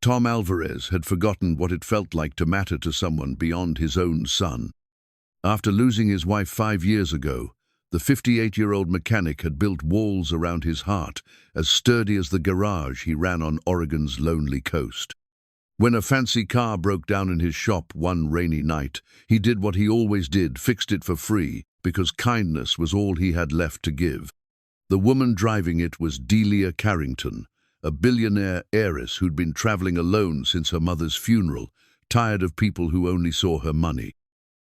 Tom Alvarez had forgotten what it felt like to matter to someone beyond his own son. After losing his wife 5 years ago, the 58-year-old mechanic had built walls around his heart, as sturdy as the garage he ran on Oregon's lonely coast. When a fancy car broke down in his shop one rainy night, he did what he always did, fixed it for free, because kindness was all he had left to give. The woman driving it was Delia Carrington, a billionaire heiress who'd been traveling alone since her mother's funeral, tired of people who only saw her money.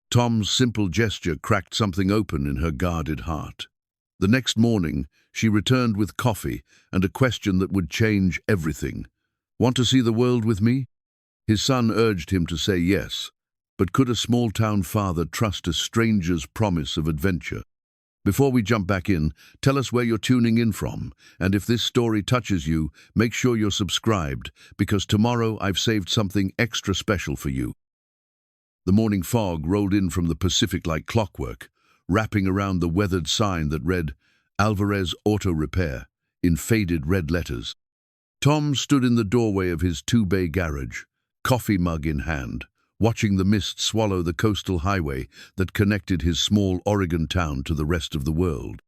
Tom's simple gesture cracked something open in her guarded heart. The next morning, she returned with coffee and a question that would change everything. "Want to see the world with me?" His son urged him to say yes, but could a small-town father trust a stranger's promise of adventure? Before we jump back in, tell us where you're tuning in from, and if this story touches you, make sure you're subscribed, because tomorrow I've saved something extra special for you. The morning fog rolled in from the Pacific like clockwork, wrapping around the weathered sign that read, "Alvarez Auto Repair," in faded red letters. Tom stood in the doorway of his two-bay garage, coffee mug in hand, watching the mist swallow the coastal highway that connected his small Oregon town to the rest of the world.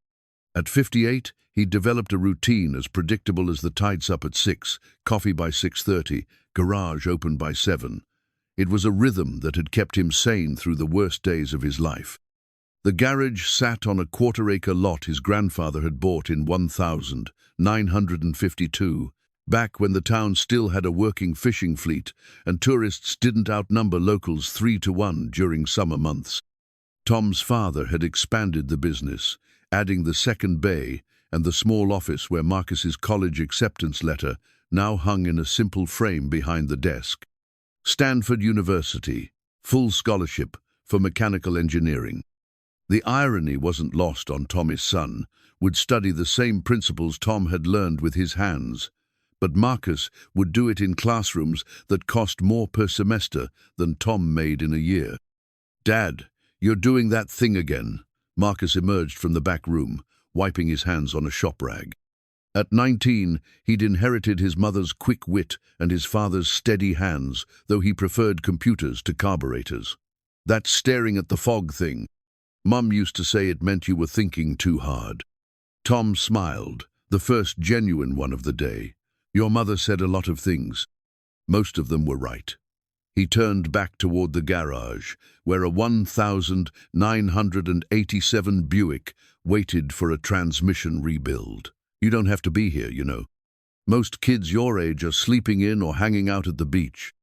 At 58, he'd developed a routine as predictable as the tides up at 6, coffee by 6:30, garage open by 7. It was a rhythm that had kept him sane through the worst days of his life. The garage sat on a quarter-acre lot his grandfather had bought in 1952, back when the town still had a working fishing fleet and tourists didn't outnumber locals 3-1 during summer months. Tom's father had expanded the business, adding the second bay and the small office where Marcus's college acceptance letter now hung in a simple frame behind the desk. Stanford University, full scholarship for mechanical engineering. The irony wasn't lost on Tommy's son, would study the same principles Tom had learned with his hands, but Marcus would do it in classrooms that cost more per semester than Tom made in a year. "Dad, you're doing that thing again." Marcus emerged from the back room, wiping his hands on a shop rag. At 19, he'd inherited his mother's quick wit and his father's steady hands, though he preferred computers to carburetors. "That staring at the fog thing. Mum used to say it meant you were thinking too hard." Tom smiled, the first genuine one of the day. "Your mother said a lot of things. Most of them were right." He turned back toward the garage, where a 1987 Buick waited for a transmission rebuild. "You don't have to be here, you know. Most kids your age are sleeping in or hanging out at the beach.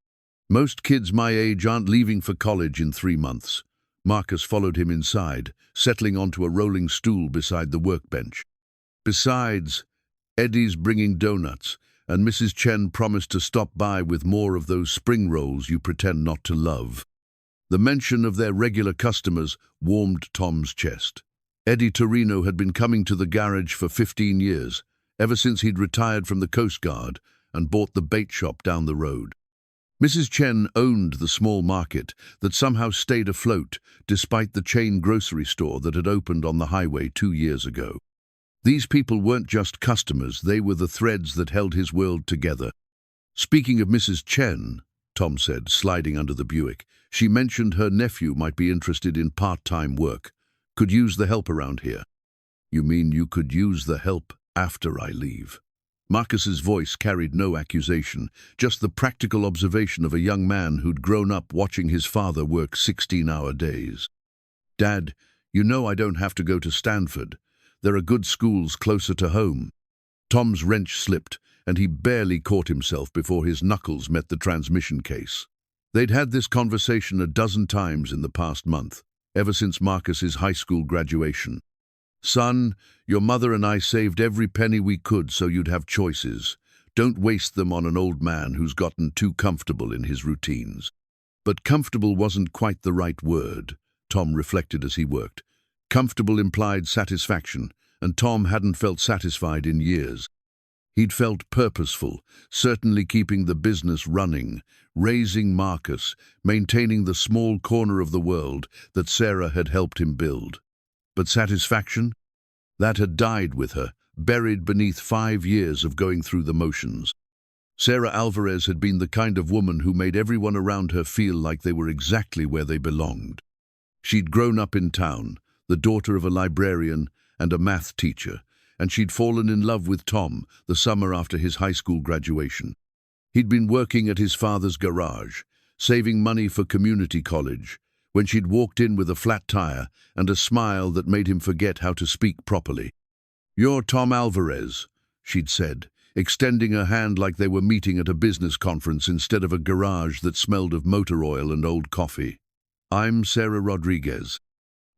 Most kids my age aren't leaving for college in 3 months. Marcus followed him inside, settling onto a rolling stool beside the workbench. "Besides, Eddie's bringing donuts, and Mrs. Chen promised to stop by with more of those spring rolls you pretend not to love." The mention of their regular customers warmed Tom's chest. Eddie Torino had been coming to the garage for 15 years, ever since he'd retired from the Coast Guard and bought the bait shop down the road. Mrs. Chen owned the small market that somehow stayed afloat despite the chain grocery store that had opened on the highway 2 years ago. These people weren't just customers, they were the threads that held his world together. "Speaking of Mrs. Chen," Tom said, sliding under the Buick, "she mentioned her nephew might be interested in part-time work. Could use the help around here." "You mean you could use the help after I leave?" Marcus's voice carried no accusation, just the practical observation of a young man who'd grown up watching his father work 16-hour days. "Dad, you know I don't have to go to Stanford. There are good schools closer to home." Tom's wrench slipped, and he barely caught himself before his knuckles met the transmission case. They'd had this conversation a dozen times in the past month, ever since Marcus's high school graduation. "Son, your mother and I saved every penny we could so you'd have choices. Don't waste them on an old man who's gotten too comfortable in his routines." But comfortable wasn't quite the right word, Tom reflected as he worked. Comfortable implied satisfaction, and Tom hadn't felt satisfied in years. He'd felt purposeful, certainly keeping the business running, raising Marcus, maintaining the small corner of the world that Sarah had helped him build. But satisfaction? That had died with her, buried beneath 5 years of going through the motions. Sarah Alvarez had been the kind of woman who made everyone around her feel like they were exactly where they belonged. She'd grown up in town, the daughter of a librarian and a math teacher, and she'd fallen in love with Tom the summer after his high school graduation. He'd been working at his father's garage, saving money for community college, when she'd walked in with a flat tire and a smile that made him forget how to speak properly. "You're Tom Alvarez," she'd said, extending her hand like they were meeting at a business conference instead of a garage that smelled of motor oil and old coffee. "I'm Sarah Rodriguez.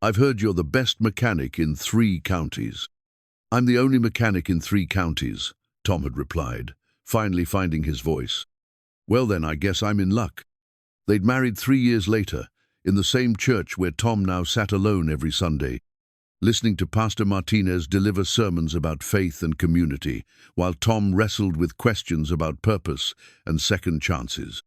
I've heard you're the best mechanic in 3 counties. "I'm the only mechanic in 3 counties, Tom had replied, finally finding his voice. "Well then, I guess I'm in luck." They'd married 3 years later, in the same church where Tom now sat alone every Sunday, listening to Pastor Martinez deliver sermons about faith and community, while Tom wrestled with questions about purpose and second chances.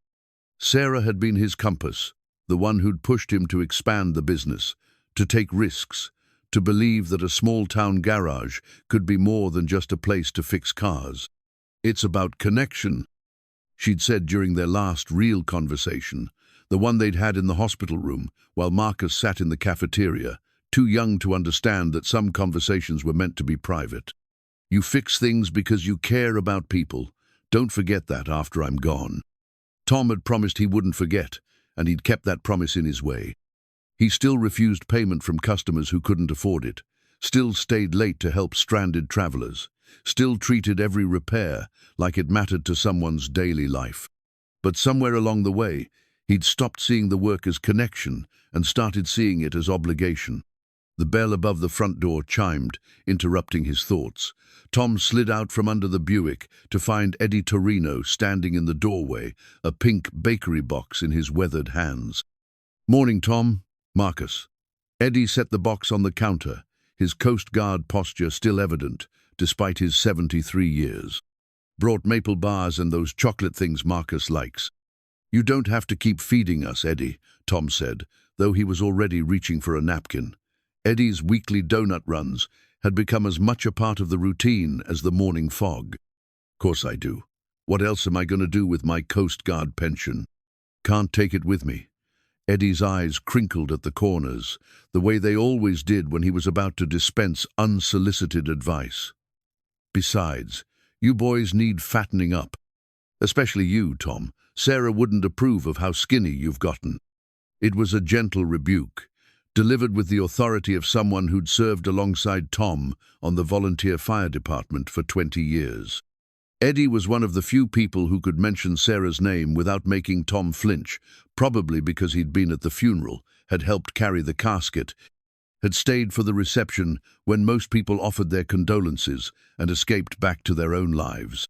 Sarah had been his compass, the one who'd pushed him to expand the business, to take risks, to believe that a small-town garage could be more than just a place to fix cars. "It's about connection," she'd said during their last real conversation, the one they'd had in the hospital room while Marcus sat in the cafeteria, too young to understand that some conversations were meant to be private. "You fix things because you care about people. Don't forget that after I'm gone." Tom had promised he wouldn't forget, and he'd kept that promise in his way. He still refused payment from customers who couldn't afford it, still stayed late to help stranded travelers, still treated every repair like it mattered to someone's daily life. But somewhere along the way, he'd stopped seeing the work as connection and started seeing it as obligation. The bell above the front door chimed, interrupting his thoughts. Tom slid out from under the Buick to find Eddie Torino standing in the doorway, a pink bakery box in his weathered hands. "Morning, Tom." "Marcus." Eddie set the box on the counter, his Coast Guard posture still evident, despite his 73 years. "Brought maple bars and those chocolate things Marcus likes." "You don't have to keep feeding us, Eddie," Tom said, though he was already reaching for a napkin. Eddie's weekly donut runs had become as much a part of the routine as the morning fog. "Course I do. What else am I going to do with my Coast Guard pension?" "Can't take it with me." Eddie's eyes crinkled at the corners, the way they always did when he was about to dispense unsolicited advice. "Besides, you boys need fattening up. Especially you, Tom. Sarah wouldn't approve of how skinny you've gotten." It was a gentle rebuke, delivered with the authority of someone who'd served alongside Tom on the volunteer fire department for 20 years. Eddie was one of the few people who could mention Sarah's name without making Tom flinch, probably because he'd been at the funeral, had helped carry the casket, had stayed for the reception when most people offered their condolences and escaped back to their own lives.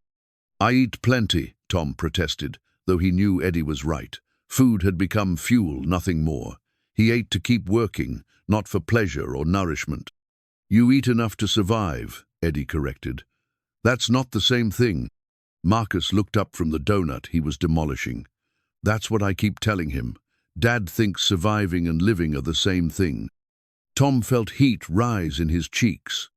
"I eat plenty," Tom protested, though he knew Eddie was right. Food had become fuel, nothing more. He ate to keep working, not for pleasure or nourishment. "You eat enough to survive," Eddie corrected. "That's not the same thing." Marcus looked up from the donut he was demolishing. "That's what I keep telling him. Dad thinks surviving and living are the same thing." Tom felt heat rise in his cheeks.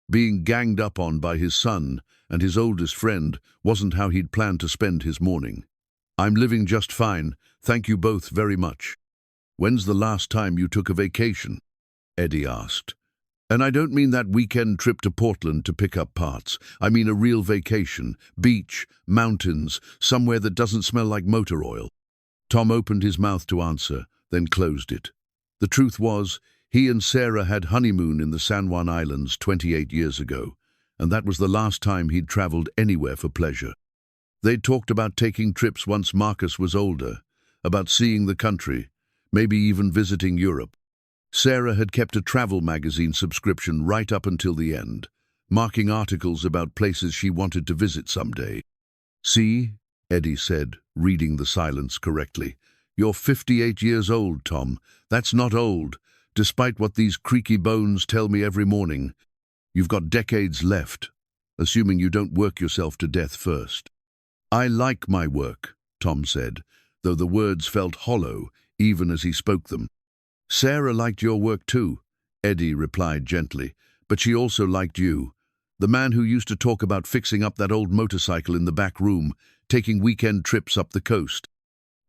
Being ganged up on by his son and his oldest friend wasn't how he'd planned to spend his morning. "I'm living just fine, thank you both very much." "When's the last time you took a vacation?" Eddie asked. "And I don't mean that weekend trip to Portland to pick up parts. I mean a real vacation, beach, mountains, somewhere that doesn't smell like motor oil." Tom opened his mouth to answer, then closed it. The truth was, he and Sarah had honeymoon in the San Juan Islands 28 years ago, and that was the last time he'd traveled anywhere for pleasure. They'd talked about taking trips once Marcus was older, about seeing the country, maybe even visiting Europe. Sarah had kept a travel magazine subscription right up until the end, marking articles about places she wanted to visit someday. "See," Eddie said, reading the silence correctly. "You're 58 years old, Tom. That's not old, despite what these creaky bones tell me every morning. You've got decades left, assuming you don't work yourself to death first." "I like my work," Tom said, though the words felt hollow even as he spoke them. "Sarah liked your work too," Eddie replied gently, "but she also liked you. The man who used to talk about fixing up that old motorcycle in the back room, taking weekend trips up the coast.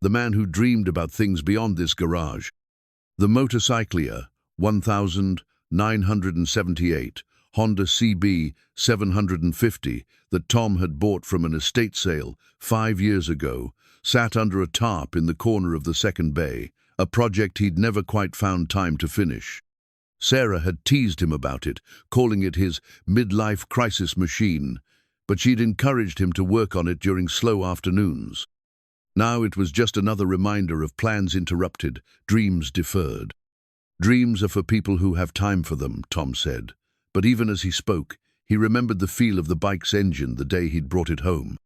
The man who dreamed about things beyond this garage. The motorcyclier, 1978, Honda CB 750 that Tom had bought from an estate sale 5 years ago, sat under a tarp in the corner of the second bay, a project he'd never quite found time to finish. Sarah had teased him about it, calling it his midlife crisis machine, but she'd encouraged him to work on it during slow afternoons. Now it was just another reminder of plans interrupted, dreams deferred. Dreams are for people who have time for them, Tom said. But even as he spoke, he remembered the feel of the bike's engine the day he'd brought it home.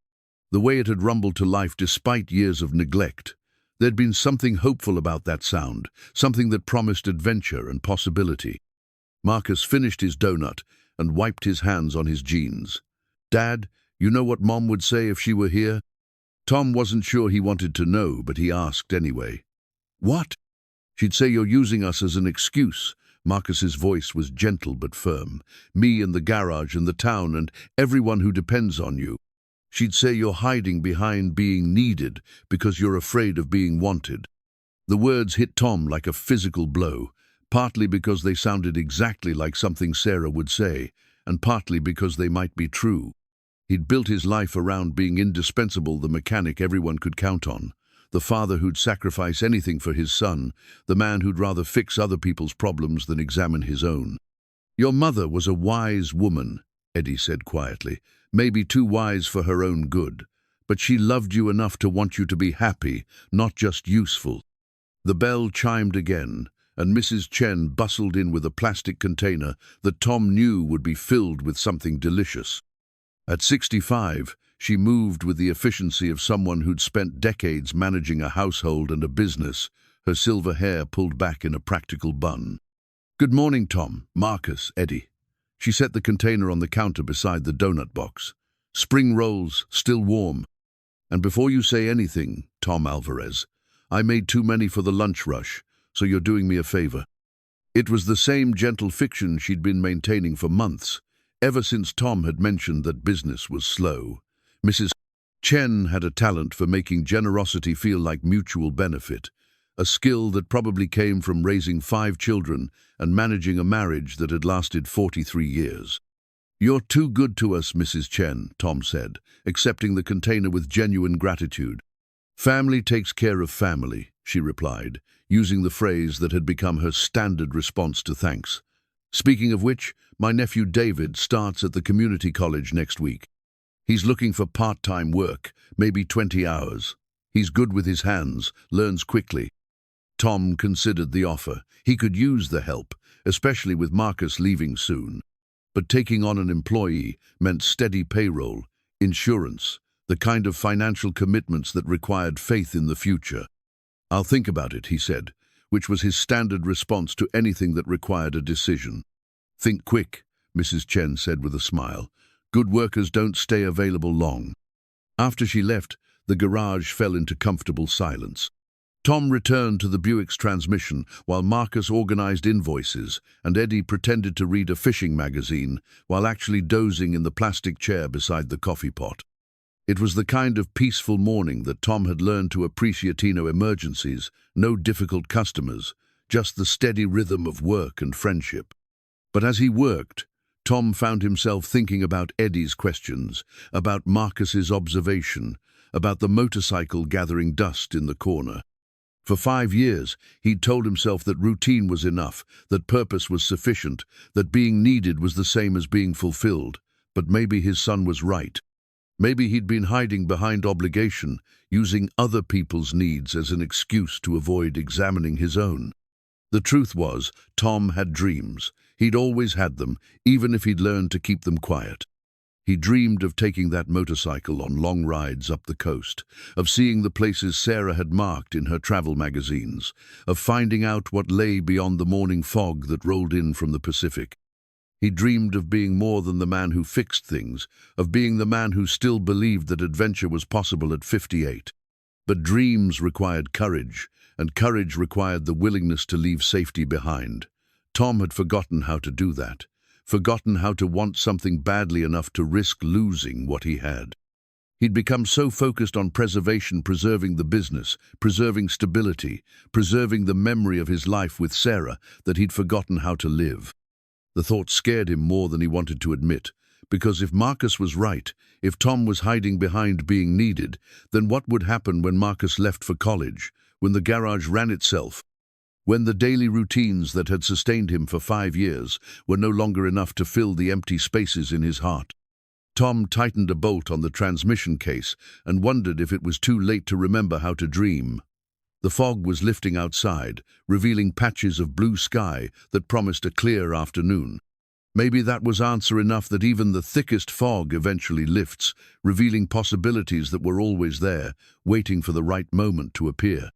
The way it had rumbled to life despite years of neglect. There'd been something hopeful about that sound, something that promised adventure and possibility. Marcus finished his donut and wiped his hands on his jeans. "Dad, you know what Mom would say if she were here?" Tom wasn't sure he wanted to know, but he asked anyway. "What?" "She'd say you're using us as an excuse." Marcus's voice was gentle but firm. "Me and the garage and the town and everyone who depends on you. She'd say you're hiding behind being needed because you're afraid of being wanted." The words hit Tom like a physical blow, partly because they sounded exactly like something Sarah would say, and partly because they might be true. He'd built his life around being indispensable, the mechanic everyone could count on, the father who'd sacrifice anything for his son, the man who'd rather fix other people's problems than examine his own. "Your mother was a wise woman," Eddie said quietly, "maybe too wise for her own good, but she loved you enough to want you to be happy, not just useful." The bell chimed again, and Mrs. Chen bustled in with a plastic container that Tom knew would be filled with something delicious. At 65, she moved with the efficiency of someone who'd spent decades managing a household and a business, her silver hair pulled back in a practical bun. "Good morning, Tom, Marcus, Eddie." She set the container on the counter beside the donut box. "Spring rolls, still warm. And before you say anything, Tom Alvarez, I made too many for the lunch rush, so you're doing me a favor." It was the same gentle fiction she'd been maintaining for months, ever since Tom had mentioned that business was slow. Mrs. Chen had a talent for making generosity feel like mutual benefit, a skill that probably came from raising 5 children and managing a marriage that had lasted 43 years. "You're too good to us, Mrs. Chen," Tom said, accepting the container with genuine gratitude. "Family takes care of family," she replied, using the phrase that had become her standard response to thanks. "Speaking of which, my nephew David starts at the community college next week. He's looking for part-time work, maybe 20 hours. He's good with his hands, learns quickly." Tom considered the offer. He could use the help, especially with Marcus leaving soon. But taking on an employee meant steady payroll, insurance, the kind of financial commitments that required faith in the future. "I'll think about it," he said, which was his standard response to anything that required a decision. "Think quick," Mrs. Chen said with a smile. "Good workers don't stay available long." After she left, the garage fell into comfortable silence. Tom returned to the Buick's transmission while Marcus organized invoices and Eddie pretended to read a fishing magazine while actually dozing in the plastic chair beside the coffee pot. It was the kind of peaceful morning that Tom had learned to appreciate. No emergencies, no difficult customers, just the steady rhythm of work and friendship. But as he worked, Tom found himself thinking about Eddie's questions, about Marcus's observation, about the motorcycle gathering dust in the corner. For 5 years, he'd told himself that routine was enough, that purpose was sufficient, that being needed was the same as being fulfilled. But maybe his son was right. Maybe he'd been hiding behind obligation, using other people's needs as an excuse to avoid examining his own. The truth was, Tom had dreams. He'd always had them, even if he'd learned to keep them quiet. He dreamed of taking that motorcycle on long rides up the coast, of seeing the places Sarah had marked in her travel magazines, of finding out what lay beyond the morning fog that rolled in from the Pacific. He dreamed of being more than the man who fixed things, of being the man who still believed that adventure was possible at 58. But dreams required courage, and courage required the willingness to leave safety behind. Tom had forgotten how to do that, forgotten how to want something badly enough to risk losing what he had. He'd become so focused on preservation, preserving the business, preserving stability, preserving the memory of his life with Sarah, that he'd forgotten how to live. The thought scared him more than he wanted to admit, because if Marcus was right, if Tom was hiding behind being needed, then what would happen when Marcus left for college, when the garage ran itself, when the daily routines that had sustained him for 5 years were no longer enough to fill the empty spaces in his heart? Tom tightened a bolt on the transmission case and wondered if it was too late to remember how to dream. The fog was lifting outside, revealing patches of blue sky that promised a clear afternoon. Maybe that was answer enough that even the thickest fog eventually lifts, revealing possibilities that were always there, waiting for the right moment to appear.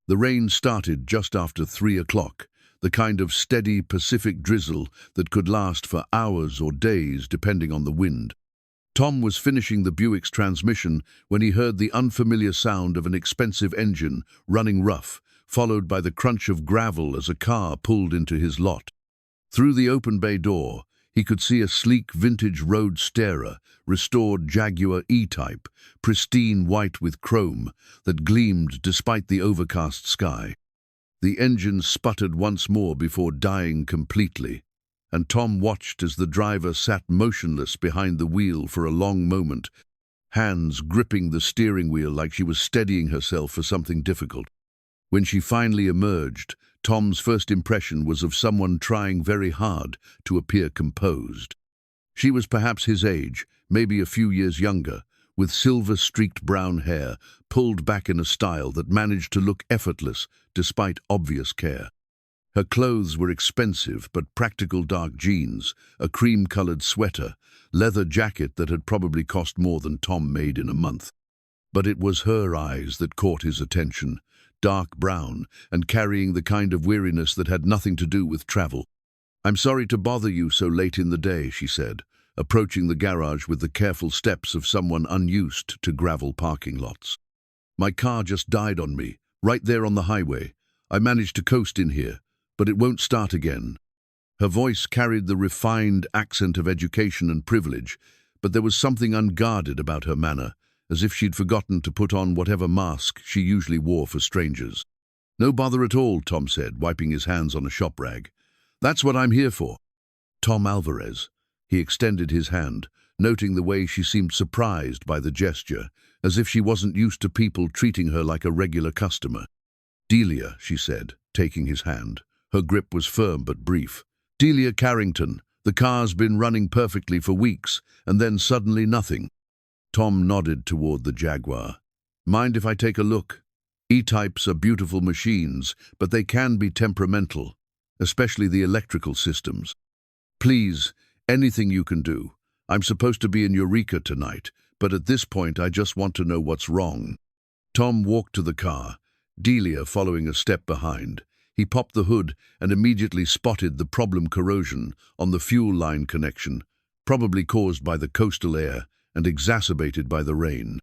The rain started just after 3 o'clock, the kind of steady Pacific drizzle that could last for hours or days depending on the wind. Tom was finishing the Buick's transmission when he heard the unfamiliar sound of an expensive engine running rough, followed by the crunch of gravel as a car pulled into his lot. Through the open bay door, he could see a sleek vintage road starer, restored Jaguar E-Type, pristine white with chrome, that gleamed despite the overcast sky. The engine sputtered once more before dying completely, and Tom watched as the driver sat motionless behind the wheel for a long moment, hands gripping the steering wheel like she was steadying herself for something difficult. When she finally emerged, Tom's first impression was of someone trying very hard to appear composed. She was perhaps his age, maybe a few years younger, with silver-streaked brown hair pulled back in a style that managed to look effortless despite obvious care. Her clothes were expensive but practical dark jeans, a cream-colored sweater, leather jacket that had probably cost more than Tom made in a month. But it was her eyes that caught his attention, dark brown and carrying the kind of weariness that had nothing to do with travel. "I'm sorry to bother you so late in the day," she said, approaching the garage with the careful steps of someone unused to gravel parking lots. "My car just died on me, right there on the highway. I managed to coast in here, but it won't start again." Her voice carried the refined accent of education and privilege, but there was something unguarded about her manner, as if she'd forgotten to put on whatever mask she usually wore for strangers. "No bother at all," Tom said, wiping his hands on a shop rag. "That's what I'm here for." Tom Alvarez. He extended his hand, noting the way she seemed surprised by the gesture, as if she wasn't used to people treating her like a regular customer. "Delia," she said, taking his hand. Her grip was firm but brief. "Delia Carrington. The car's been running perfectly for weeks, and then suddenly nothing." Tom nodded toward the Jaguar. "Mind if I take a look? E-types are beautiful machines, but they can be temperamental, especially the electrical systems. Please, anything you can do. I'm supposed to be in Eureka tonight, but at this point I just want to know what's wrong." Tom walked to the car, Delia following a step behind. He popped the hood and immediately spotted the problem: corrosion on the fuel line connection, probably caused by the coastal air and exacerbated by the rain.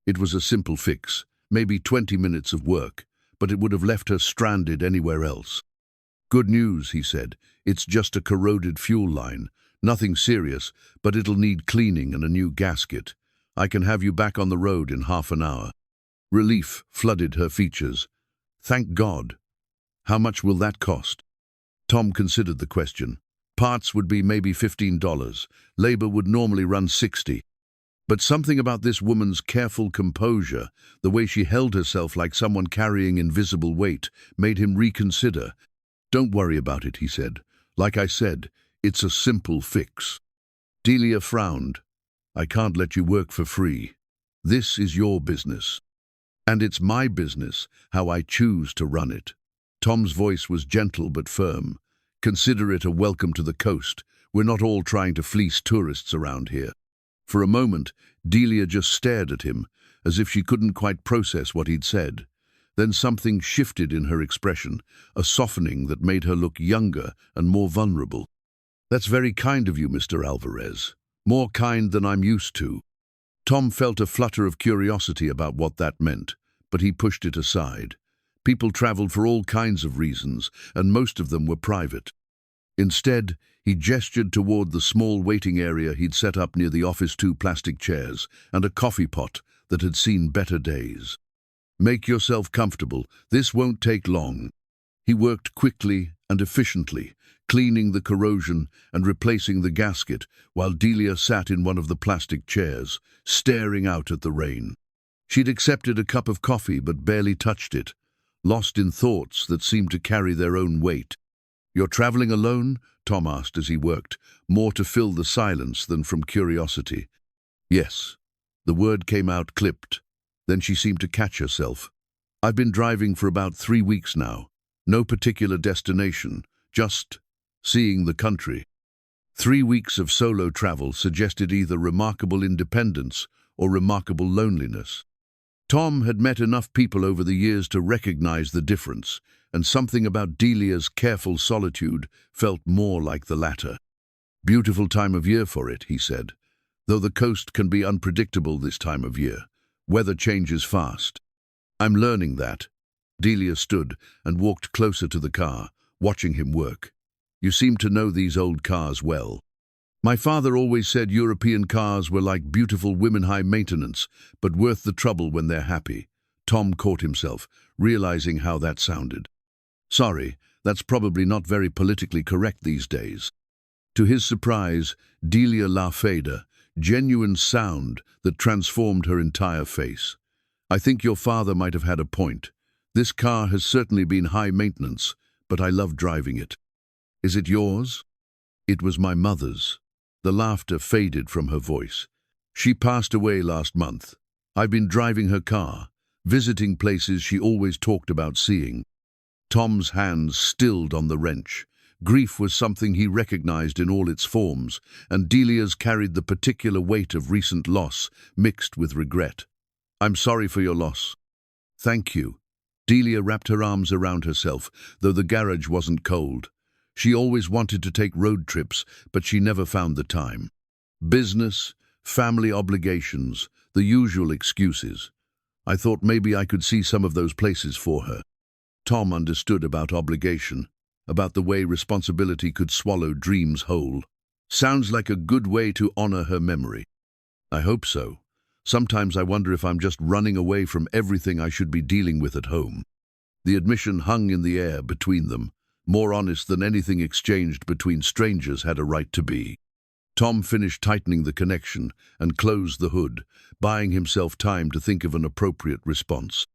It was a simple fix, maybe 20 minutes of work, but it would have left her stranded anywhere else. "Good news," he said. "It's just a corroded fuel line. Nothing serious, but it'll need cleaning and a new gasket. I can have you back on the road in half an hour." Relief flooded her features. "Thank God. How much will that cost?" Tom considered the question. Parts would be maybe $15. Labor would normally run $60. But something about this woman's careful composure, the way she held herself like someone carrying invisible weight, made him reconsider. "Don't worry about it," he said. "Like I said, it's a simple fix." Delia frowned. "I can't let you work for free. This is your business. And it's my business how I choose to run it." Tom's voice was gentle but firm. "Consider it a welcome to the coast. We're not all trying to fleece tourists around here." For a moment, Delia just stared at him, as if she couldn't quite process what he'd said. Then something shifted in her expression, a softening that made her look younger and more vulnerable. "That's very kind of you, Mr. Alvarez. More kind than I'm used to." Tom felt a flutter of curiosity about what that meant, but he pushed it aside. People traveled for all kinds of reasons, and most of them were private. Instead, He gestured toward the small waiting area he'd set up near the office, 2 plastic chairs and a coffee pot that had seen better days. "Make yourself comfortable. This won't take long." He worked quickly and efficiently, cleaning the corrosion and replacing the gasket, while Delia sat in one of the plastic chairs, staring out at the rain. She'd accepted a cup of coffee but barely touched it, lost in thoughts that seemed to carry their own weight. "You're traveling alone?" Tom asked as he worked, more to fill the silence than from curiosity. "Yes." The word came out clipped. Then she seemed to catch herself. "I've been driving for about 3 weeks now. No particular destination, just seeing the country." 3 weeks of solo travel suggested either remarkable independence or remarkable loneliness. Tom had met enough people over the years to recognize the difference, and something about Delia's careful solitude felt more like the latter. "Beautiful time of year for it," he said, "though the coast can be unpredictable this time of year. Weather changes fast." "I'm learning that." Delia stood and walked closer to the car, watching him work. "You seem to know these old cars well." "My father always said European cars were like beautiful women, high maintenance, but worth the trouble when they're happy." Tom caught himself, realizing how that sounded. "Sorry, that's probably not very politically correct these days." To his surprise, Delia laughed, genuine sound that transformed her entire face. "I think your father might have had a point. This car has certainly been high maintenance, but I love driving it." "Is it yours?" "It was my mother's." The laughter faded from her voice. "She passed away last month. I've been driving her car, visiting places she always talked about seeing." Tom's hands stilled on the wrench. Grief was something he recognized in all its forms, and Delia's carried the particular weight of recent loss, mixed with regret. "I'm sorry for your loss." "Thank you." Delia wrapped her arms around herself, though the garage wasn't cold. She always wanted to take road trips, but she never found the time. Business, family obligations, the usual excuses. "I thought maybe I could see some of those places for her." Tom understood about obligation, about the way responsibility could swallow dreams whole. "Sounds like a good way to honor her memory." "I hope so. Sometimes I wonder if I'm just running away from everything I should be dealing with at home." The admission hung in the air between them, more honest than anything exchanged between strangers had a right to be. Tom finished tightening the connection and closed the hood, buying himself time to think of an appropriate response.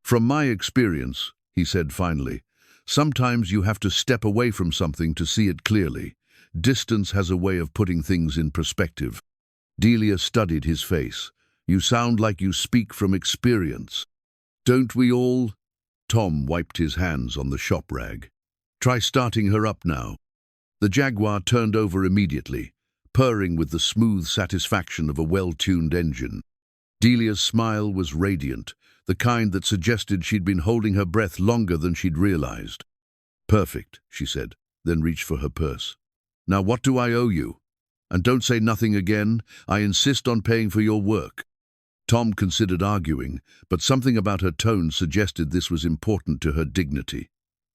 "From my experience," he said finally, "sometimes you have to step away from something to see it clearly. Distance has a way of putting things in perspective." Delia studied his face. "You sound like you speak from experience." "Don't we all?" Tom wiped his hands on the shop rag. "Try starting her up now." The Jaguar turned over immediately, purring with the smooth satisfaction of a well-tuned engine. Delia's smile was radiant, the kind that suggested she'd been holding her breath longer than she'd realized. "Perfect," she said, then reached for her purse. "Now what do I owe you? And don't say nothing again. I insist on paying for your work." Tom considered arguing, but something about her tone suggested this was important to her dignity.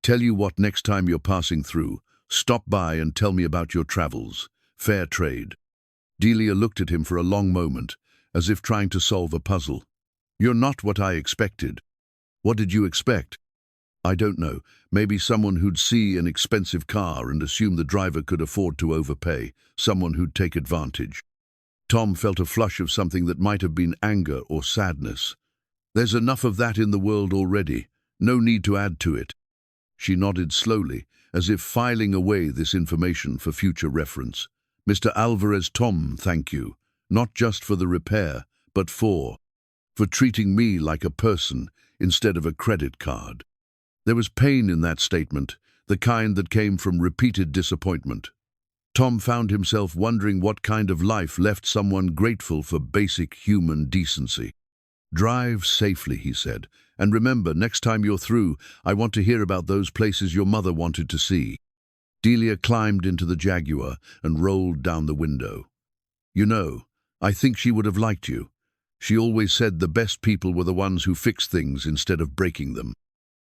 "Tell you what, next time you're passing through, stop by and tell me about your travels. Fair trade." Delia looked at him for a long moment, as if trying to solve a puzzle. "You're not what I expected." "What did you expect?" "I don't know. Maybe someone who'd see an expensive car and assume the driver could afford to overpay, someone who'd take advantage." Tom felt a flush of something that might have been anger or sadness. "There's enough of that in the world already. No need to add to it." She nodded slowly, as if filing away this information for future reference. "Mr. Alvarez, Tom, thank you. Not just for the repair, but for treating me like a person instead of a credit card." There was pain in that statement, the kind that came from repeated disappointment. Tom found himself wondering what kind of life left someone grateful for basic human decency. "Drive safely," he said, "and remember, next time you're through, I want to hear about those places your mother wanted to see." Delia climbed into the Jaguar and rolled down the window. "You know, I think she would have liked you. She always said the best people were the ones who fix things instead of breaking them."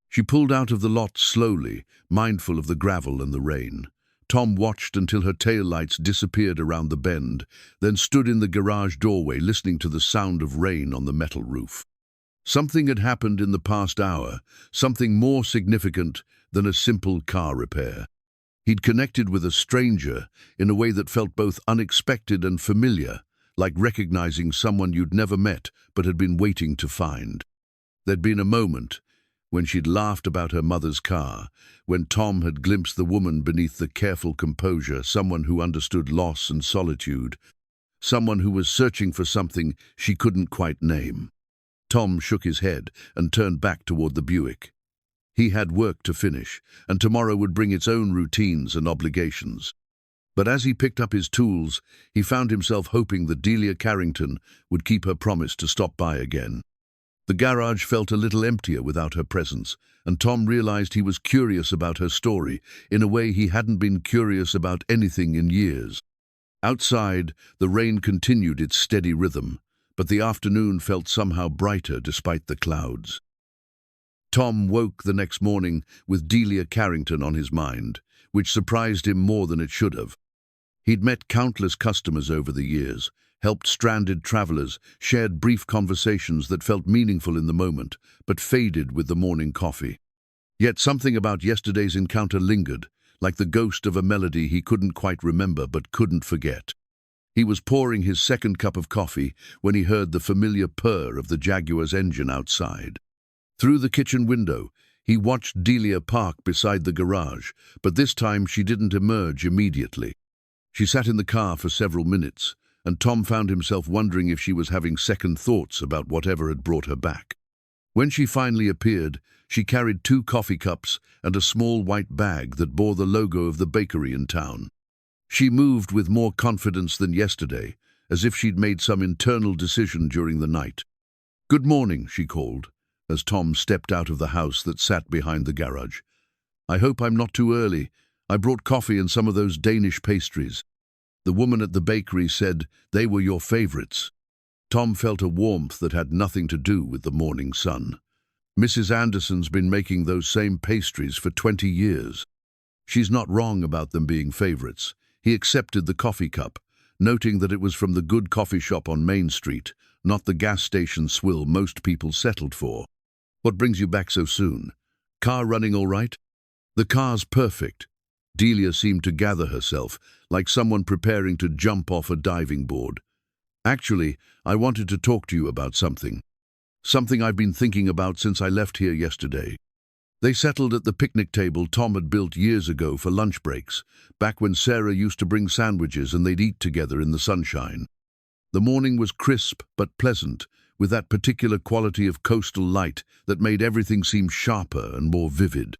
She pulled out of the lot slowly, mindful of the gravel and the rain. Tom watched until her taillights disappeared around the bend, then stood in the garage doorway listening to the sound of rain on the metal roof. Something had happened in the past hour, something more significant than a simple car repair. He'd connected with a stranger in a way that felt both unexpected and familiar, like recognizing someone you'd never met but had been waiting to find. There'd been a moment when she'd laughed about her mother's car, when Tom had glimpsed the woman beneath the careful composure, someone who understood loss and solitude, someone who was searching for something she couldn't quite name. Tom shook his head and turned back toward the Buick. He had work to finish, and tomorrow would bring its own routines and obligations. But as he picked up his tools, he found himself hoping that Delia Carrington would keep her promise to stop by again. The garage felt a little emptier without her presence, and Tom realized he was curious about her story in a way he hadn't been curious about anything in years. Outside, the rain continued its steady rhythm, but the afternoon felt somehow brighter despite the clouds. Tom woke the next morning with Delia Carrington on his mind, which surprised him more than it should have. He'd met countless customers over the years, helped stranded travelers, shared brief conversations that felt meaningful in the moment, but faded with the morning coffee. Yet something about yesterday's encounter lingered, like the ghost of a melody he couldn't quite remember but couldn't forget. He was pouring his second cup of coffee when he heard the familiar purr of the Jaguar's engine outside. Through the kitchen window, he watched Delia park beside the garage, but this time she didn't emerge immediately. She sat in the car for several minutes, and Tom found himself wondering if she was having second thoughts about whatever had brought her back. When she finally appeared, she carried 2 coffee cups and a small white bag that bore the logo of the bakery in town. She moved with more confidence than yesterday, as if she'd made some internal decision during the night. "Good morning," she called, as Tom stepped out of the house that sat behind the garage. "I hope I'm not too early. I brought coffee and some of those Danish pastries. The woman at the bakery said they were your favorites." Tom felt a warmth that had nothing to do with the morning sun. "Mrs. Anderson's been making those same pastries for 20 years. She's not wrong about them being favorites." He accepted the coffee cup, noting that it was from the good coffee shop on Main Street, not the gas station swill most people settled for. "What brings you back so soon? Car running all right?" "The car's perfect." Delia seemed to gather herself, like someone preparing to jump off a diving board. "Actually, I wanted to talk to you about something. Something I've been thinking about since I left here yesterday." They settled at the picnic table Tom had built years ago for lunch breaks, back when Sarah used to bring sandwiches and they'd eat together in the sunshine. The morning was crisp but pleasant, with that particular quality of coastal light that made everything seem sharper and more vivid.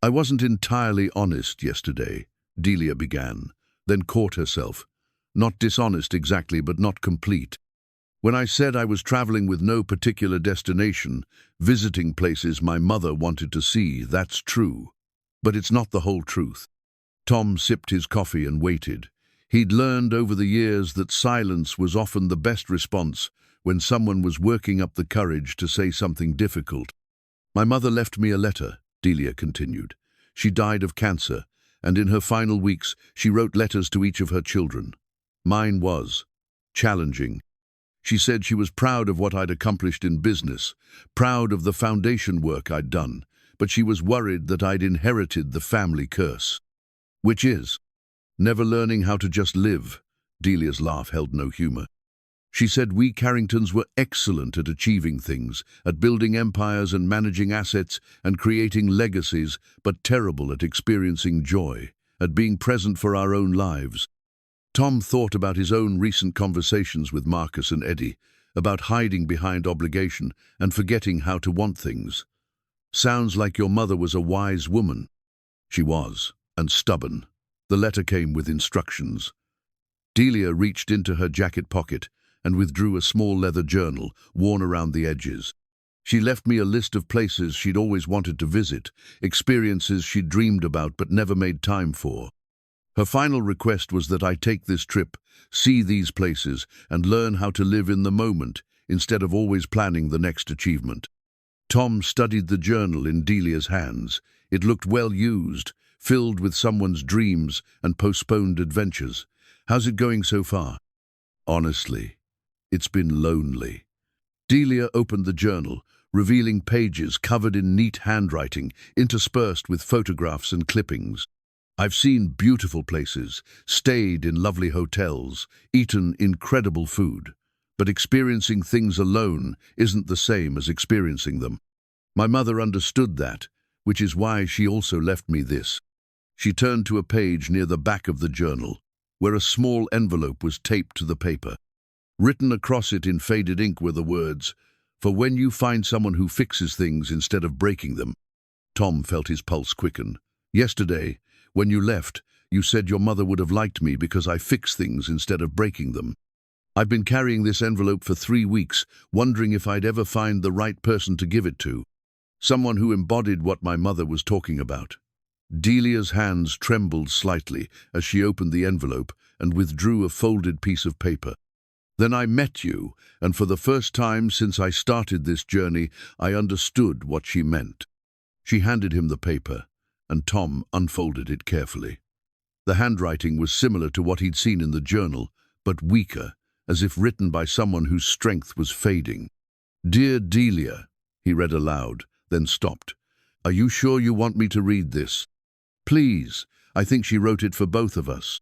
"I wasn't entirely honest yesterday," Delia began, then caught herself. Not dishonest exactly, but not complete. "When I said I was traveling with no particular destination, visiting places my mother wanted to see, that's true. But it's not the whole truth." Tom sipped his coffee and waited. He'd learned over the years that silence was often the best response when someone was working up the courage to say something difficult. "My mother left me a letter," Delia continued. "She died of cancer, and in her final weeks she wrote letters to each of her children. Mine was challenging. She said she was proud of what I'd accomplished in business, proud of the foundation work I'd done, but she was worried that I'd inherited the family curse. Which is never learning how to just live." Delia's laugh held no humor. "She said we Carringtons were excellent at achieving things, at building empires and managing assets and creating legacies, but terrible at experiencing joy, at being present for our own lives." Tom thought about his own recent conversations with Marcus and Eddie, about hiding behind obligation and forgetting how to want things. "Sounds like your mother was a wise woman." "She was, and stubborn." The letter came with instructions. Delia reached into her jacket pocket and withdrew a small leather journal, worn around the edges. "She left me a list of places she'd always wanted to visit, experiences she'd dreamed about but never made time for. Her final request was that I take this trip, see these places, and learn how to live in the moment, instead of always planning the next achievement." Tom studied the journal in Delia's hands. It looked well used, filled with someone's dreams and postponed adventures. How's it going so far? Honestly, it's been lonely. Delia opened the journal, revealing pages covered in neat handwriting, interspersed with photographs and clippings. I've seen beautiful places, stayed in lovely hotels, eaten incredible food. But experiencing things alone isn't the same as experiencing them. My mother understood that, which is why she also left me this. She turned to a page near the back of the journal, where a small envelope was taped to the paper. Written across it in faded ink were the words, "For when you find someone who fixes things instead of breaking them." Tom felt his pulse quicken. "Yesterday, when you left, you said your mother would have liked me because I fix things instead of breaking them. I've been carrying this envelope for 3 weeks, wondering if I'd ever find the right person to give it to. Someone who embodied what my mother was talking about." Delia's hands trembled slightly as she opened the envelope and withdrew a folded piece of paper. "Then I met you, and for the first time since I started this journey, I understood what she meant." She handed him the paper, and Tom unfolded it carefully. The handwriting was similar to what he'd seen in the journal, but weaker, as if written by someone whose strength was fading. "Dear Delia," he read aloud, then stopped. "Are you sure you want me to read this?" "Please, I think she wrote it for both of us."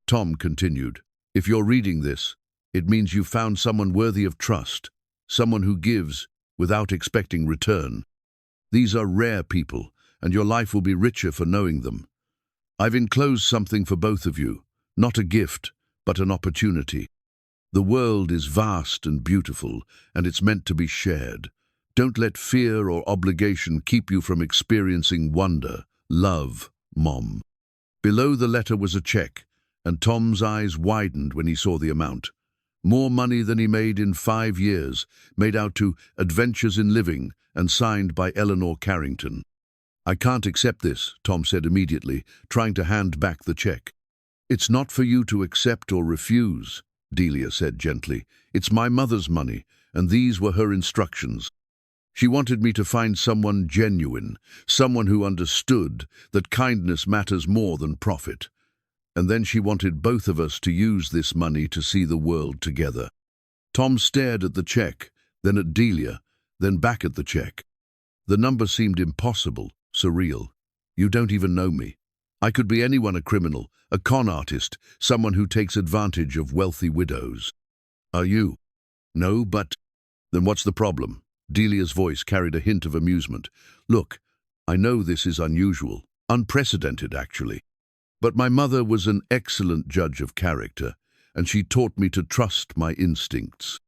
Tom continued, "If you're reading this, it means you've found someone worthy of trust, someone who gives without expecting return. These are rare people, and your life will be richer for knowing them. I've enclosed something for both of you, not a gift, but an opportunity. The world is vast and beautiful, and it's meant to be shared. Don't let fear or obligation keep you from experiencing wonder. Love, Mom." Below the letter was a check, and Tom's eyes widened when he saw the amount. More money than he made in 5 years, made out to Adventures in Living and signed by Delia Carrington. "I can't accept this," Tom said immediately, trying to hand back the check. "It's not for you to accept or refuse," Delia said gently. "It's my mother's money, and these were her instructions. She wanted me to find someone genuine, someone who understood that kindness matters more than profit. And then she wanted both of us to use this money to see the world together." Tom stared at the check, then at Delia, then back at the check. The number seemed impossible, surreal. "You don't even know me. I could be anyone, a criminal, a con artist, someone who takes advantage of wealthy widows." "Are you?" "No, but—" "Then what's the problem?" Delia's voice carried a hint of amusement. "Look, I know this is unusual, unprecedented actually. But my mother was an excellent judge of character, and she taught me to trust my instincts.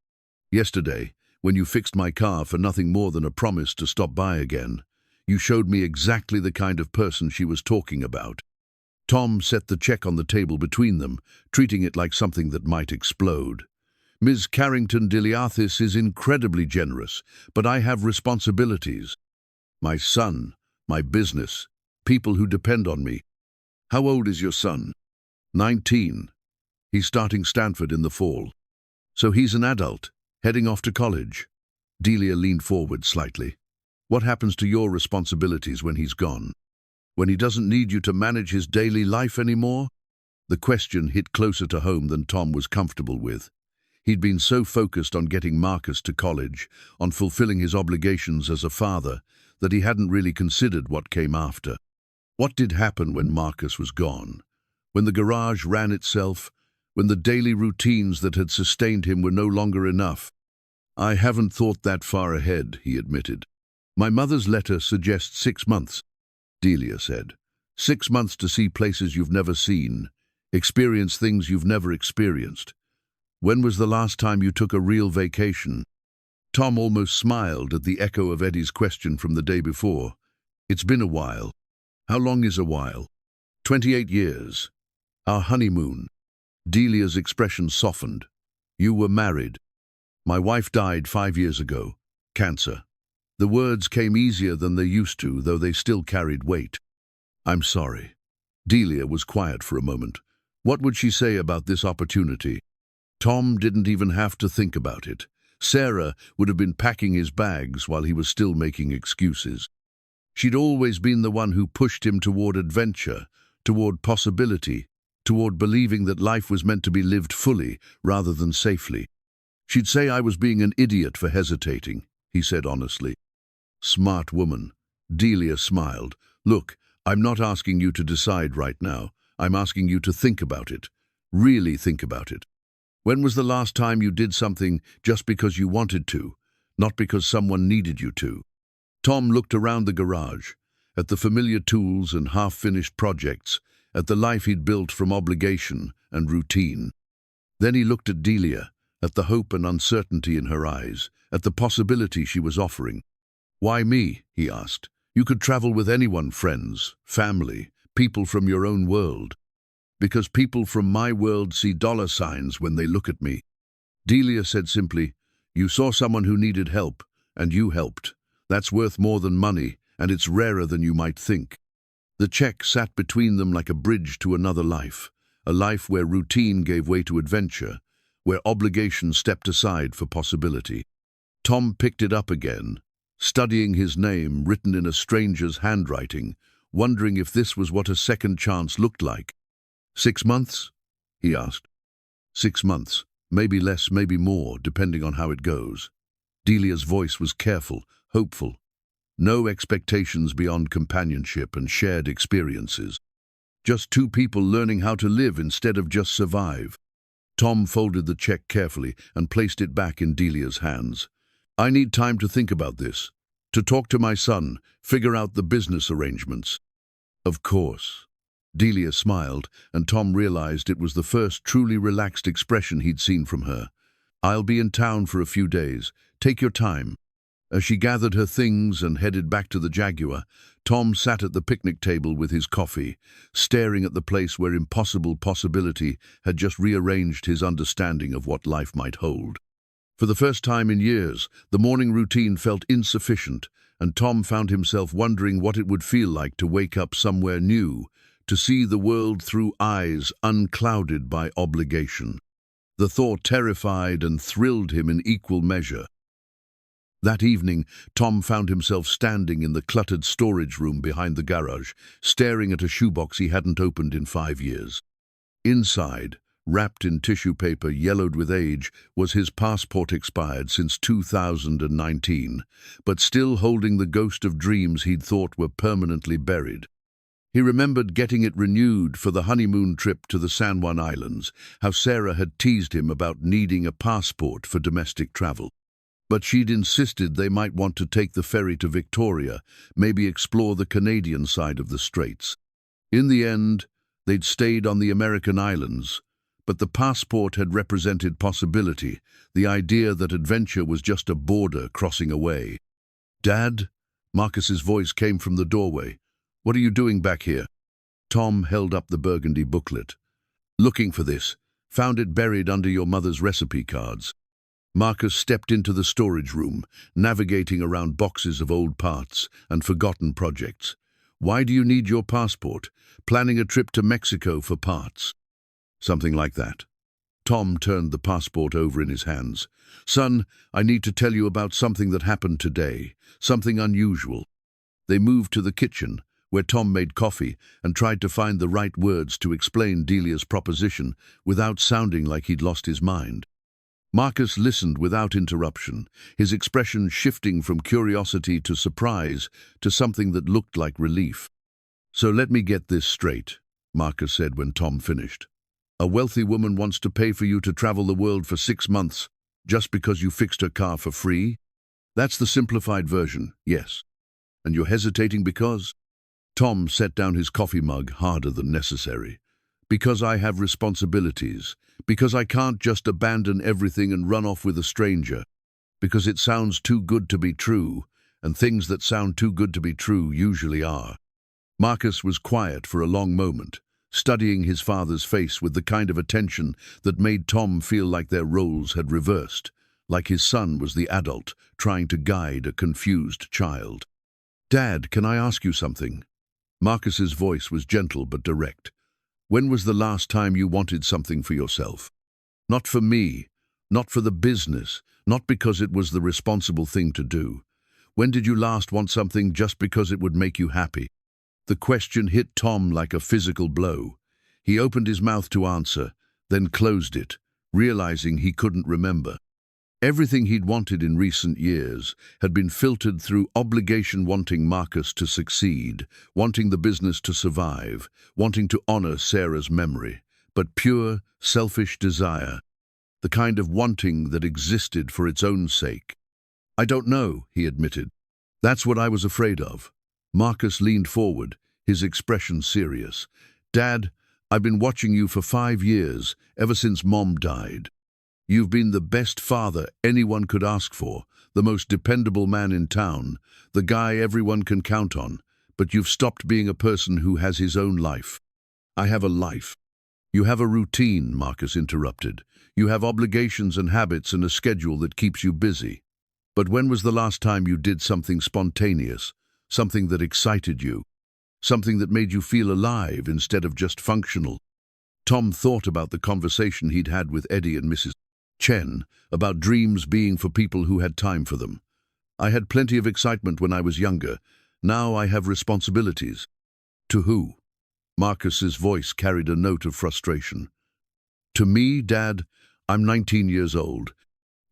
Yesterday, when you fixed my car for nothing more than a promise to stop by again, you showed me exactly the kind of person she was talking about." Tom set the check on the table between them, treating it like something that might explode. "Ms. Carrington Diliathis is incredibly generous, but I have responsibilities. My son, my business, people who depend on me. How old is your son?" 19. He's starting Stanford in the fall. "So he's an adult, heading off to college." Delia leaned forward slightly. "What happens to your responsibilities when he's gone? When he doesn't need you to manage his daily life anymore?" The question hit closer to home than Tom was comfortable with. He'd been so focused on getting Marcus to college, on fulfilling his obligations as a father, that he hadn't really considered what came after. What did happen when Marcus was gone? When the garage ran itself? When the daily routines that had sustained him were no longer enough? "I haven't thought that far ahead," he admitted. "My mother's letter suggests 6 months," Delia said. 6 months to see places you've never seen, experience things you've never experienced. When was the last time you took a real vacation?" Tom almost smiled at the echo of Eddie's question from the day before. "It's been a while." "How long is a while?" 28 years. Our honeymoon." Delia's expression softened. "You were married." "My wife died 5 years ago. Cancer." The words came easier than they used to, though they still carried weight. "I'm sorry." Delia was quiet for a moment. What would she say about this opportunity? Tom didn't even have to think about it. Sarah would have been packing his bags while he was still making excuses. She'd always been the one who pushed him toward adventure, toward possibility, toward believing that life was meant to be lived fully rather than safely. She'd say I was being an idiot for hesitating, he said honestly. Smart woman. Delia smiled. Look, I'm not asking you to decide right now. I'm asking you to think about it. Really think about it. When was the last time you did something just because you wanted to, not because someone needed you to? Tom looked around the garage, at the familiar tools and half-finished projects, at the life he'd built from obligation and routine. Then he looked at Delia, at the hope and uncertainty in her eyes, at the possibility she was offering. Why me? He asked. You could travel with anyone, friends, family, people from your own world. Because people from my world see dollar signs when they look at me. Delia said simply, you saw someone who needed help, and you helped. That's worth more than money, and it's rarer than you might think. The check sat between them like a bridge to another life, a life where routine gave way to adventure, where obligation stepped aside for possibility. Tom picked it up again, studying his name written in a stranger's handwriting, wondering if this was what a second chance looked like. 6 months? He asked. 6 months, maybe less, maybe more, depending on how it goes. Delia's voice was careful, hopeful. No expectations beyond companionship and shared experiences. Just two people learning how to live instead of just survive. Tom folded the check carefully and placed it back in Delia's hands. I need time to think about this, to talk to my son, figure out the business arrangements. Of course. Delia smiled, and Tom realized it was the first truly relaxed expression he'd seen from her. I'll be in town for a few days. Take your time. As she gathered her things and headed back to the Jaguar, Tom sat at the picnic table with his coffee, staring at the place where impossible possibility had just rearranged his understanding of what life might hold. For the first time in years, the morning routine felt insufficient, and Tom found himself wondering what it would feel like to wake up somewhere new, to see the world through eyes unclouded by obligation. The thought terrified and thrilled him in equal measure. That evening, Tom found himself standing in the cluttered storage room behind the garage, staring at a shoebox he hadn't opened in 5 years. Inside, wrapped in tissue paper yellowed with age, was his passport expired since 2019, but still holding the ghost of dreams he'd thought were permanently buried. He remembered getting it renewed for the honeymoon trip to the San Juan Islands, how Sarah had teased him about needing a passport for domestic travel. But she'd insisted they might want to take the ferry to Victoria, maybe explore the Canadian side of the Straits. In the end, they'd stayed on the American islands, but the passport had represented possibility, the idea that adventure was just a border crossing away. Dad? Marcus's voice came from the doorway. What are you doing back here? Tom held up the burgundy booklet. Looking for this. Found it buried under your mother's recipe cards. Marcus stepped into the storage room, navigating around boxes of old parts and forgotten projects. Why do you need your passport? Planning a trip to Mexico for parts. Something like that. Tom turned the passport over in his hands. Son, I need to tell you about something that happened today. Something unusual. They moved to the kitchen, where Tom made coffee and tried to find the right words to explain Delia's proposition without sounding like he'd lost his mind. Marcus listened without interruption, his expression shifting from curiosity to surprise to something that looked like relief. So let me get this straight, Marcus said when Tom finished. A wealthy woman wants to pay for you to travel the world for 6 months just because you fixed her car for free? That's the simplified version, yes. And you're hesitating because? Tom set down his coffee mug harder than necessary. Because I have responsibilities. Because I can't just abandon everything and run off with a stranger. Because it sounds too good to be true, and things that sound too good to be true usually are. Marcus was quiet for a long moment, studying his father's face with the kind of attention that made Tom feel like their roles had reversed, like his son was the adult trying to guide a confused child. Dad, can I ask you something? Marcus's voice was gentle but direct. When was the last time you wanted something for yourself? Not for me, not for the business, not because it was the responsible thing to do. When did you last want something just because it would make you happy? The question hit Tom like a physical blow. He opened his mouth to answer, then closed it, realizing he couldn't remember. Everything he'd wanted in recent years had been filtered through obligation, wanting Marcus to succeed, wanting the business to survive, wanting to honor Sarah's memory, but pure, selfish desire, the kind of wanting that existed for its own sake. I don't know, he admitted. That's what I was afraid of. Marcus leaned forward, his expression serious. Dad, I've been watching you for 5 years, ever since Mom died. You've been the best father anyone could ask for, the most dependable man in town, the guy everyone can count on, but you've stopped being a person who has his own life. I have a life. You have a routine, Marcus interrupted. You have obligations and habits and a schedule that keeps you busy. But when was the last time you did something spontaneous, something that excited you, something that made you feel alive instead of just functional? Tom thought about the conversation he'd had with Eddie and Mrs. Chen about dreams being for people who had time for them. I had plenty of excitement when I was younger. Now I have responsibilities. To who? Marcus's voice carried a note of frustration. To me, Dad, I'm 19 years old.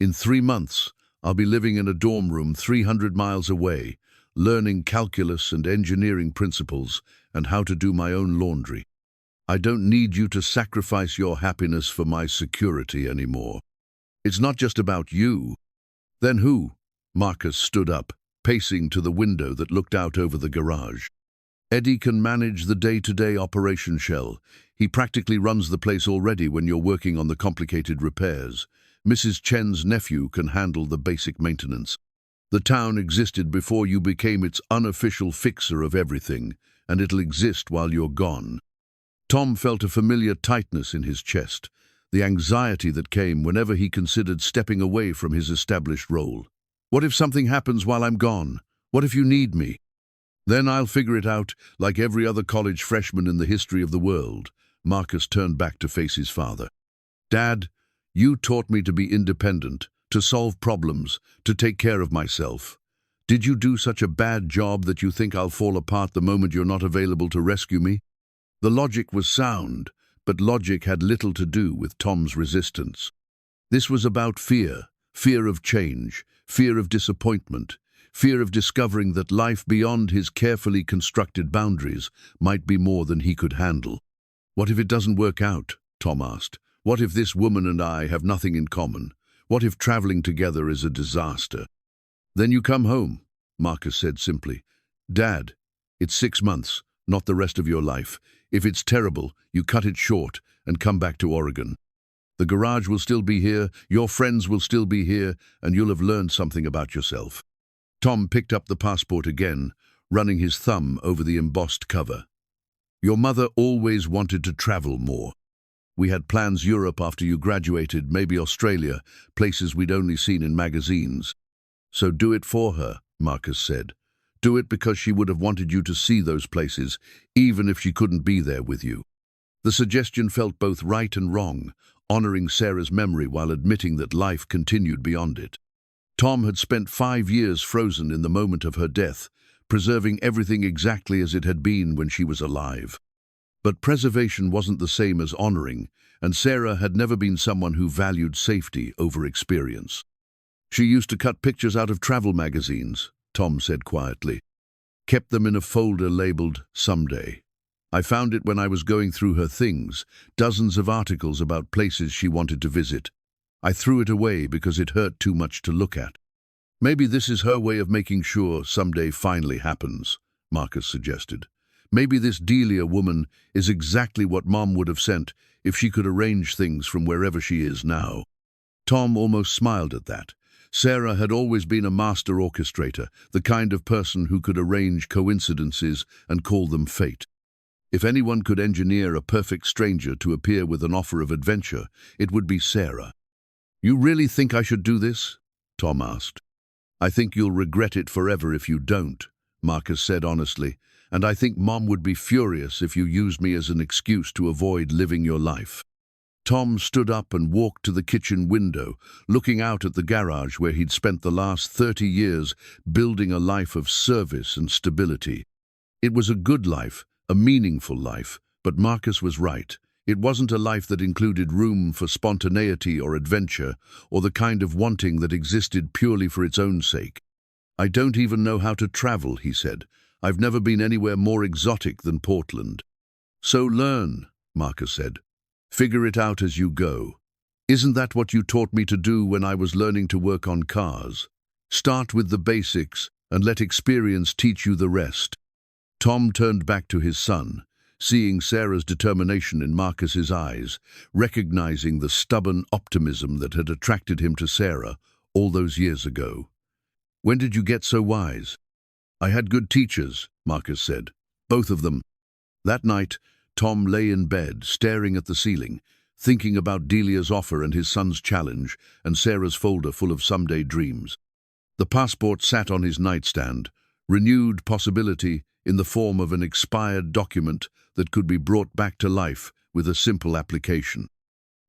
In 3 months, I'll be living in a dorm room 300 miles away, learning calculus and engineering principles and how to do my own laundry. I don't need you to sacrifice your happiness for my security anymore. It's not just about you. Then who? Marcus stood up, pacing to the window that looked out over the garage. Eddie can manage the day-to-day operation, Shell. He practically runs the place already when you're working on the complicated repairs. Mrs. Chen's nephew can handle the basic maintenance. The town existed before you became its unofficial fixer of everything, and it'll exist while you're gone. Tom felt a familiar tightness in his chest, the anxiety that came whenever he considered stepping away from his established role. What if something happens while I'm gone? What if you need me? Then I'll figure it out, like every other college freshman in the history of the world. Marcus turned back to face his father. Dad, you taught me to be independent, to solve problems, to take care of myself. Did you do such a bad job that you think I'll fall apart the moment you're not available to rescue me? The logic was sound, but logic had little to do with Tom's resistance. This was about fear, fear of change, fear of disappointment, fear of discovering that life beyond his carefully constructed boundaries might be more than he could handle. What if it doesn't work out? Tom asked. What if this woman and I have nothing in common? What if traveling together is a disaster? Then you come home, Marcus said simply. Dad, it's 6 months, not the rest of your life. If it's terrible, you cut it short and come back to Oregon. The garage will still be here, your friends will still be here, and you'll have learned something about yourself. Tom picked up the passport again, running his thumb over the embossed cover. Your mother always wanted to travel more. We had plans Europe after you graduated, maybe Australia, places we'd only seen in magazines. So do it for her, Marcus said. Do it because she would have wanted you to see those places, even if she couldn't be there with you. The suggestion felt both right and wrong, honoring Sarah's memory while admitting that life continued beyond it. Tom had spent 5 years frozen in the moment of her death, preserving everything exactly as it had been when she was alive. But preservation wasn't the same as honoring, and Sarah had never been someone who valued safety over experience. She used to cut pictures out of travel magazines, Tom said quietly. Kept them in a folder labeled Someday. I found it when I was going through her things, dozens of articles about places she wanted to visit. I threw it away because it hurt too much to look at. Maybe this is her way of making sure someday finally happens, Marcus suggested. Maybe this Delia woman is exactly what Mom would have sent if she could arrange things from wherever she is now. Tom almost smiled at that. Sarah had always been a master orchestrator, the kind of person who could arrange coincidences and call them fate. If anyone could engineer a perfect stranger to appear with an offer of adventure, it would be Sarah. You really think I should do this? Tom asked. I think you'll regret it forever if you don't, Marcus said honestly, and I think Mom would be furious if you used me as an excuse to avoid living your life. Tom stood up and walked to the kitchen window, looking out at the garage where he'd spent the last 30 years building a life of service and stability. It was a good life, a meaningful life, but Marcus was right. It wasn't a life that included room for spontaneity or adventure, or the kind of wanting that existed purely for its own sake. "I don't even know how to travel," he said. "I've never been anywhere more exotic than Portland." "So learn," Marcus said. "Figure it out as you go. Isn't that what you taught me to do when I was learning to work on cars? Start with the basics and let experience teach you the rest." Tom turned back to his son, seeing Sarah's determination in Marcus's eyes, recognizing the stubborn optimism that had attracted him to Sarah all those years ago. "When did you get so wise?" "I had good teachers," Marcus said. "Both of them." That night, Tom lay in bed, staring at the ceiling, thinking about Delia's offer and his son's challenge, and Sarah's folder full of someday dreams. The passport sat on his nightstand, renewed possibility in the form of an expired document that could be brought back to life with a simple application.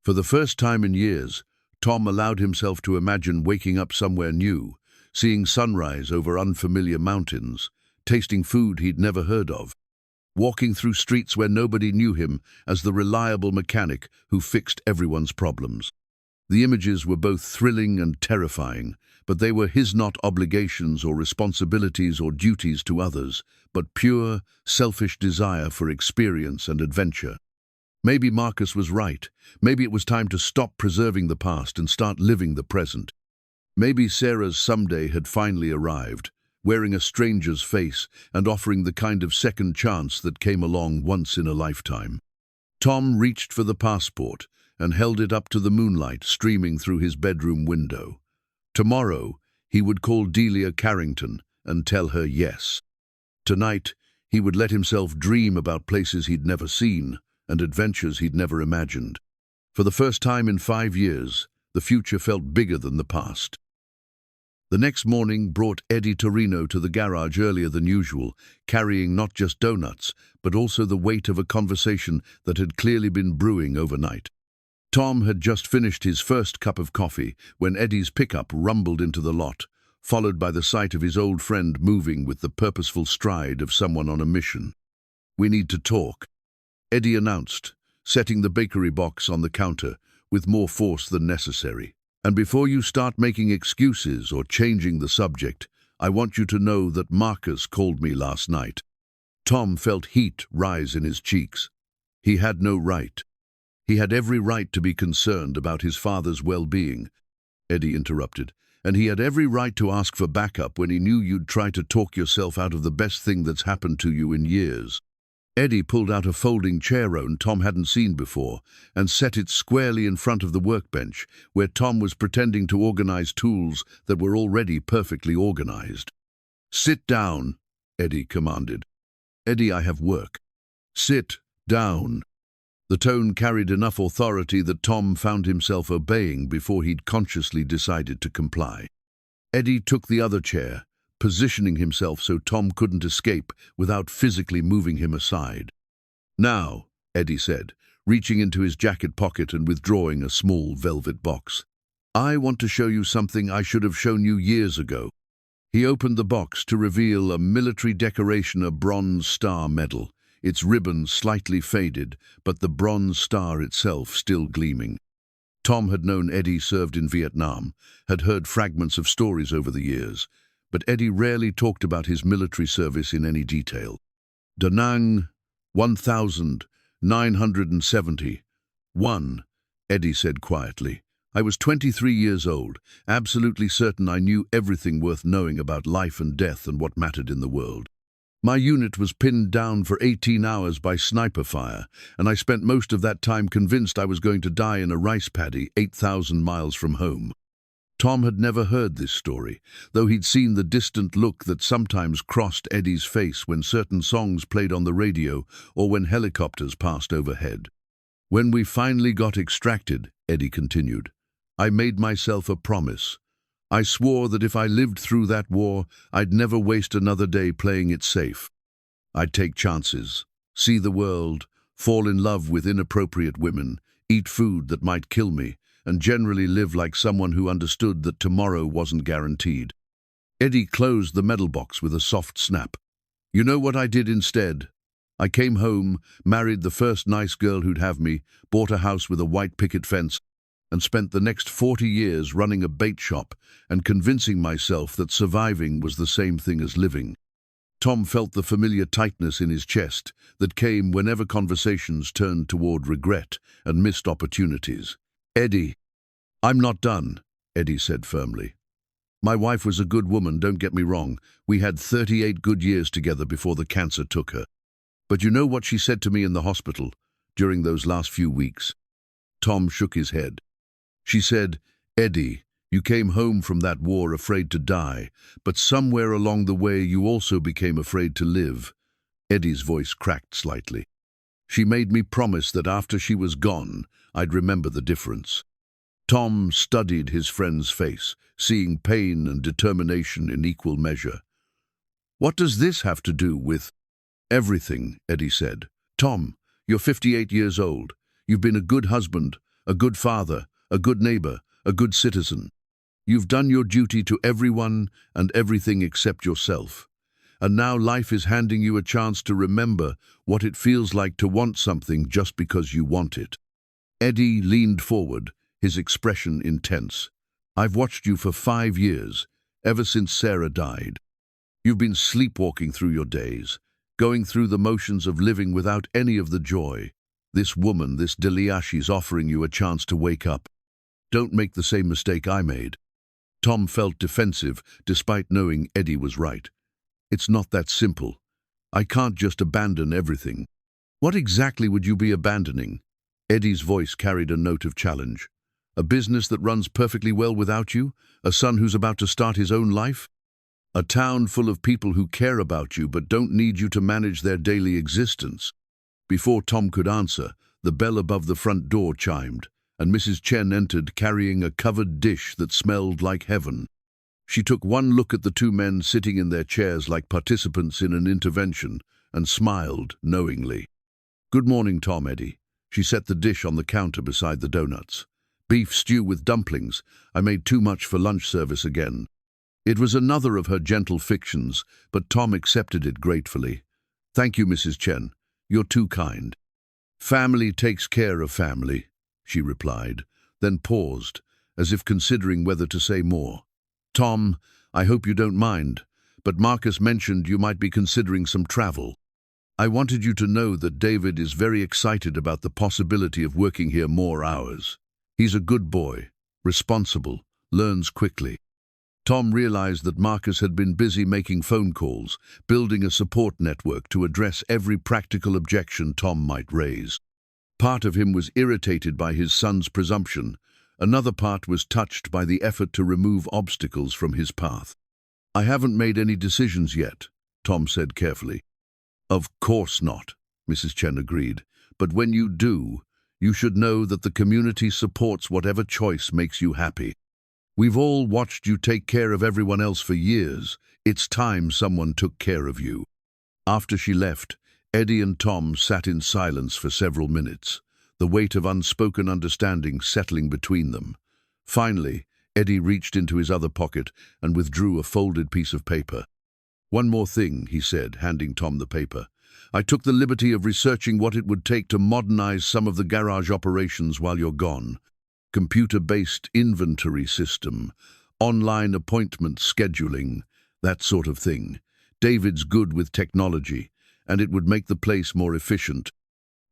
For the first time in years, Tom allowed himself to imagine waking up somewhere new, seeing sunrise over unfamiliar mountains, tasting food he'd never heard of, walking through streets where nobody knew him as the reliable mechanic who fixed everyone's problems. The images were both thrilling and terrifying, but they were his, not obligations or responsibilities or duties to others, but pure, selfish desire for experience and adventure. Maybe Marcus was right. Maybe it was time to stop preserving the past and start living the present. Maybe Sarah's someday had finally arrived, wearing a stranger's face and offering the kind of second chance that came along once in a lifetime. Tom reached for the passport and held it up to the moonlight streaming through his bedroom window. Tomorrow, he would call Delia Carrington and tell her yes. Tonight, he would let himself dream about places he'd never seen and adventures he'd never imagined. For the first time in 5 years, the future felt bigger than the past. The next morning brought Eddie Torino to the garage earlier than usual, carrying not just donuts, but also the weight of a conversation that had clearly been brewing overnight. Tom had just finished his first cup of coffee when Eddie's pickup rumbled into the lot, followed by the sight of his old friend moving with the purposeful stride of someone on a mission. "We need to talk," Eddie announced, setting the bakery box on the counter with more force than necessary. "And before you start making excuses or changing the subject, I want you to know that Marcus called me last night." Tom felt heat rise in his cheeks. He had no right. He had every right to be concerned about his father's well-being, Eddie interrupted, and he had every right to ask for backup when he knew you'd try to talk yourself out of the best thing that's happened to you in years. Eddie pulled out a folding chair Tom hadn't seen before and set it squarely in front of the workbench, where Tom was pretending to organize tools that were already perfectly organized. "Sit down," Eddie commanded. "Eddie, I have work." "Sit down." The tone carried enough authority that Tom found himself obeying before he'd consciously decided to comply. Eddie took the other chair, positioning himself so Tom couldn't escape without physically moving him aside. "Now," Eddie said, reaching into his jacket pocket and withdrawing a small velvet box, "I want to show you something I should have shown you years ago." He opened the box to reveal a military decoration, a Bronze Star medal, its ribbon slightly faded, but the bronze star itself still gleaming. Tom had known Eddie served in Vietnam, had heard fragments of stories over the years, but Eddie rarely talked about his military service in any detail. "Da Nang, 1971, Eddie said quietly. "I was 23 years old, absolutely certain I knew everything worth knowing about life and death and what mattered in the world. My unit was pinned down for 18 hours by sniper fire, and I spent most of that time convinced I was going to die in a rice paddy 8,000 miles from home." Tom had never heard this story, though he'd seen the distant look that sometimes crossed Eddie's face when certain songs played on the radio or when helicopters passed overhead. "When we finally got extracted," Eddie continued, "I made myself a promise. I swore that if I lived through that war, I'd never waste another day playing it safe. I'd take chances, see the world, fall in love with inappropriate women, eat food that might kill me, and generally live like someone who understood that tomorrow wasn't guaranteed. Eddie closed the medal box with a soft snap. You know what I did instead? I came home, married the first nice girl who'd have me, bought a house with a white picket fence, and spent the next 40 years running a bait shop and convincing myself that surviving was the same thing as living. Tom felt the familiar tightness in his chest that came whenever conversations turned toward regret and missed opportunities. Eddie, I'm not done, Eddie said firmly. My wife was a good woman, don't get me wrong. We had 38 good years together before the cancer took her. But you know what she said to me in the hospital during those last few weeks? Tom shook his head. She said, Eddie, you came home from that war afraid to die, but somewhere along the way you also became afraid to live. Eddie's voice cracked slightly. She made me promise that after she was gone, I'd remember the difference. Tom studied his friend's face, seeing pain and determination in equal measure. What does this have to do with everything? Eddie said. Tom, you're 58 years old. You've been a good husband, a good father, a good neighbor, a good citizen. You've done your duty to everyone and everything except yourself. And now life is handing you a chance to remember what it feels like to want something just because you want it. Eddie leaned forward, his expression intense. I've watched you for 5 years, ever since Sarah died. You've been sleepwalking through your days, going through the motions of living without any of the joy. This woman, this Delia, she's offering you a chance to wake up. Don't make the same mistake I made. Tom felt defensive, despite knowing Eddie was right. It's not that simple. I can't just abandon everything. What exactly would you be abandoning? Eddie's voice carried a note of challenge. A business that runs perfectly well without you? A son who's about to start his own life? A town full of people who care about you but don't need you to manage their daily existence? Before Tom could answer, the bell above the front door chimed, and Mrs. Chen entered carrying a covered dish that smelled like heaven. She took one look at the two men sitting in their chairs like participants in an intervention and smiled knowingly. Good morning, Tom, Eddie. She set the dish on the counter beside the donuts. Beef stew with dumplings. I made too much for lunch service again. It was another of her gentle fictions, but Tom accepted it gratefully. Thank you, Mrs. Chen. You're too kind. Family takes care of family, she replied, then paused, as if considering whether to say more. Tom, I hope you don't mind, but Marcus mentioned you might be considering some travel. I wanted you to know that David is very excited about the possibility of working here more hours. He's a good boy, responsible, learns quickly. Tom realized that Marcus had been busy making phone calls, building a support network to address every practical objection Tom might raise. Part of him was irritated by his son's presumption. Another part was touched by the effort to remove obstacles from his path. I haven't made any decisions yet, Tom said carefully. Of course not, Mrs. Chen agreed. But when you do, you should know that the community supports whatever choice makes you happy. We've all watched you take care of everyone else for years. It's time someone took care of you. After she left, Eddie and Tom sat in silence for several minutes, the weight of unspoken understanding settling between them. Finally, Eddie reached into his other pocket and withdrew a folded piece of paper. One more thing, he said, handing Tom the paper. I took the liberty of researching what it would take to modernize some of the garage operations while you're gone. Computer-based inventory system, online appointment scheduling, that sort of thing. David's good with technology, and it would make the place more efficient.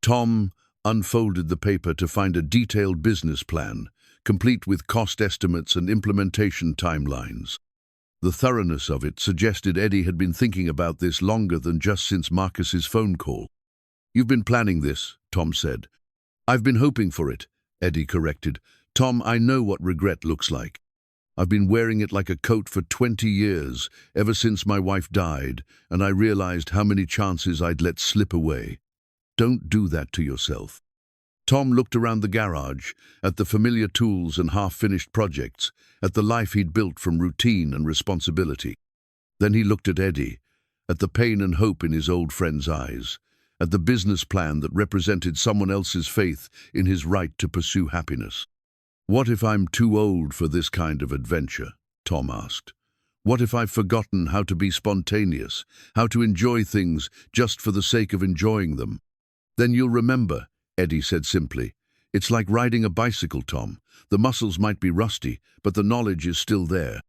Tom unfolded the paper to find a detailed business plan, complete with cost estimates and implementation timelines. The thoroughness of it suggested Eddie had been thinking about this longer than just since Marcus's phone call. You've been planning this, Tom said. I've been hoping for it, Eddie corrected. Tom, I know what regret looks like. I've been wearing it like a coat for 20 years, ever since my wife died, and I realized how many chances I'd let slip away. Don't do that to yourself. Tom looked around the garage, at the familiar tools and half-finished projects, at the life he'd built from routine and responsibility. Then he looked at Eddie, at the pain and hope in his old friend's eyes, at the business plan that represented someone else's faith in his right to pursue happiness. "What if I'm too old for this kind of adventure?" Tom asked. "What if I've forgotten how to be spontaneous, how to enjoy things just for the sake of enjoying them?" "Then you'll remember," Eddie said simply. "It's like riding a bicycle, Tom. The muscles might be rusty, but the knowledge is still there."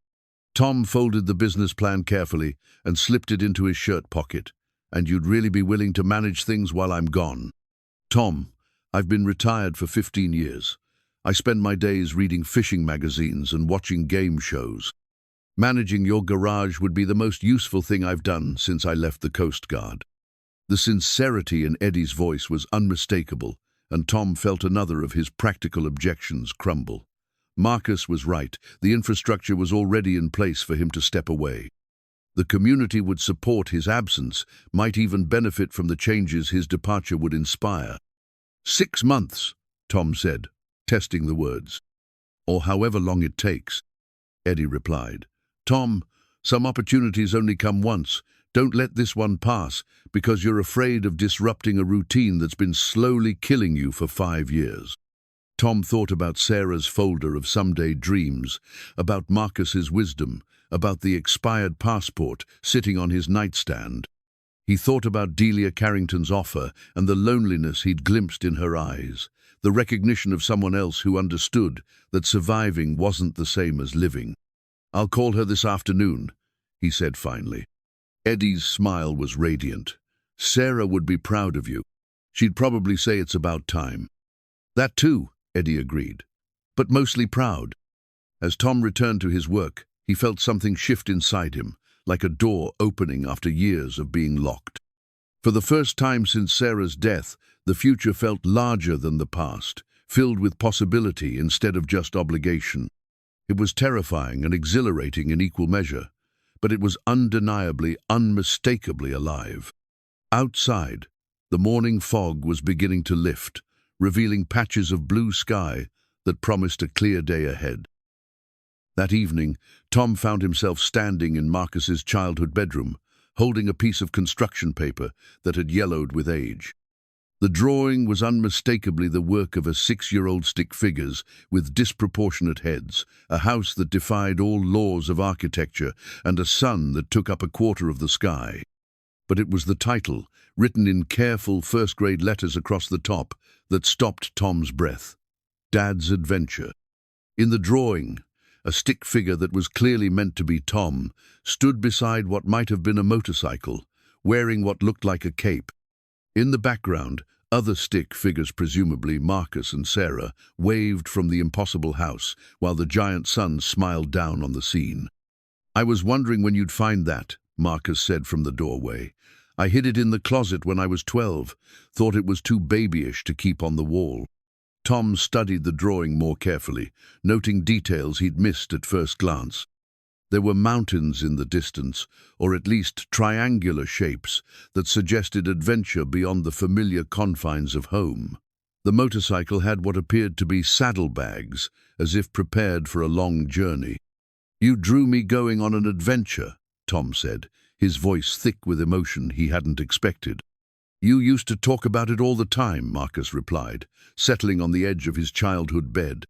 Tom folded the business plan carefully and slipped it into his shirt pocket. "And you'd really be willing to manage things while I'm gone?" "Tom, I've been retired for 15 years. I spend my days reading fishing magazines and watching game shows. Managing your garage would be the most useful thing I've done since I left the Coast Guard." The sincerity in Eddie's voice was unmistakable, and Tom felt another of his practical objections crumble. Marcus was right. The infrastructure was already in place for him to step away. The community would support his absence, might even benefit from the changes his departure would inspire. 6 months, Tom said, testing the words. "Or however long it takes," Eddie replied. "Tom, some opportunities only come once. Don't let this one pass because you're afraid of disrupting a routine that's been slowly killing you for 5 years." Tom thought about Sarah's folder of someday dreams, about Marcus's wisdom, about the expired passport sitting on his nightstand. He thought about Delia Carrington's offer and the loneliness he'd glimpsed in her eyes, the recognition of someone else who understood that surviving wasn't the same as living. "I'll call her this afternoon," he said finally. Eddie's smile was radiant. "Sarah would be proud of you. She'd probably say it's about time." "That too," Eddie agreed, "but mostly proud." As Tom returned to his work, he felt something shift inside him, like a door opening after years of being locked. For the first time since Sarah's death, the future felt larger than the past, filled with possibility instead of just obligation. It was terrifying and exhilarating in equal measure, but it was undeniably, unmistakably alive. Outside, the morning fog was beginning to lift, revealing patches of blue sky that promised a clear day ahead. That evening, Tom found himself standing in Marcus's childhood bedroom, holding a piece of construction paper that had yellowed with age. The drawing was unmistakably the work of a 6-year-old stick figures with disproportionate heads, a house that defied all laws of architecture, and a sun that took up a quarter of the sky. But it was the title, written in careful first-grade letters across the top, that stopped Tom's breath. Dad's Adventure. In the drawing, a stick figure that was clearly meant to be Tom stood beside what might have been a motorcycle, wearing what looked like a cape. In the background, other stick figures, presumably Marcus and Sarah, waved from the impossible house, while the giant sun smiled down on the scene. "I was wondering when you'd find that," Marcus said from the doorway. "I hid it in the closet when I was 12, thought it was too babyish to keep on the wall." Tom studied the drawing more carefully, noting details he'd missed at first glance. There were mountains in the distance, or at least triangular shapes, that suggested adventure beyond the familiar confines of home. The motorcycle had what appeared to be saddlebags, as if prepared for a long journey. "You drew me going on an adventure," Tom said, his voice thick with emotion he hadn't expected. "You used to talk about it all the time," Marcus replied, settling on the edge of his childhood bed.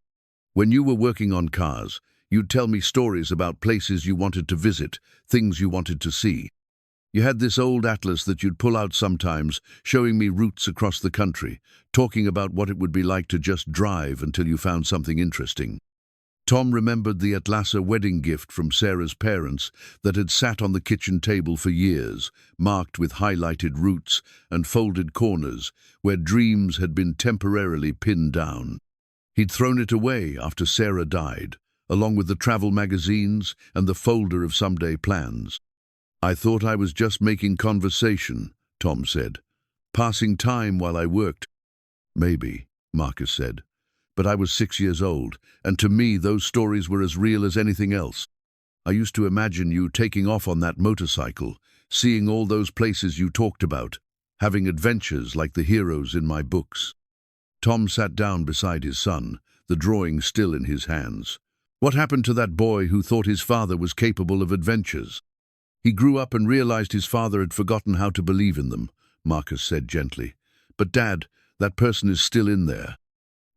"When you were working on cars, you'd tell me stories about places you wanted to visit, things you wanted to see. You had this old atlas that you'd pull out sometimes, showing me routes across the country, talking about what it would be like to just drive until you found something interesting." Tom remembered the Atlasa wedding gift from Sarah's parents that had sat on the kitchen table for years, marked with highlighted routes and folded corners where dreams had been temporarily pinned down. He'd thrown it away after Sarah died, along with the travel magazines and the folder of someday plans. "I thought I was just making conversation," Tom said. "Passing time while I worked." "Maybe," Marcus said. "But I was 6 years old, and to me those stories were as real as anything else. I used to imagine you taking off on that motorcycle, seeing all those places you talked about, having adventures like the heroes in my books." Tom sat down beside his son, the drawing still in his hands. What happened to that boy who thought his father was capable of adventures? He grew up and realized his father had forgotten how to believe in them, Marcus said gently. But Dad, that person is still in there.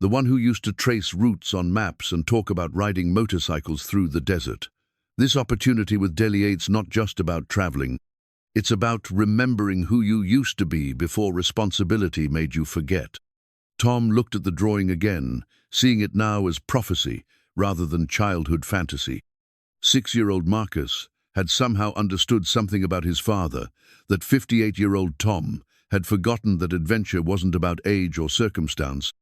The one who used to trace routes on maps and talk about riding motorcycles through the desert. This opportunity with Delia's not just about traveling. It's about remembering who you used to be before responsibility made you forget. Tom looked at the drawing again, seeing it now as prophecy rather than childhood fantasy. 6-year-old Marcus had somehow understood something about his father, that 58-year-old Tom had forgotten that adventure wasn't about age or circumstance,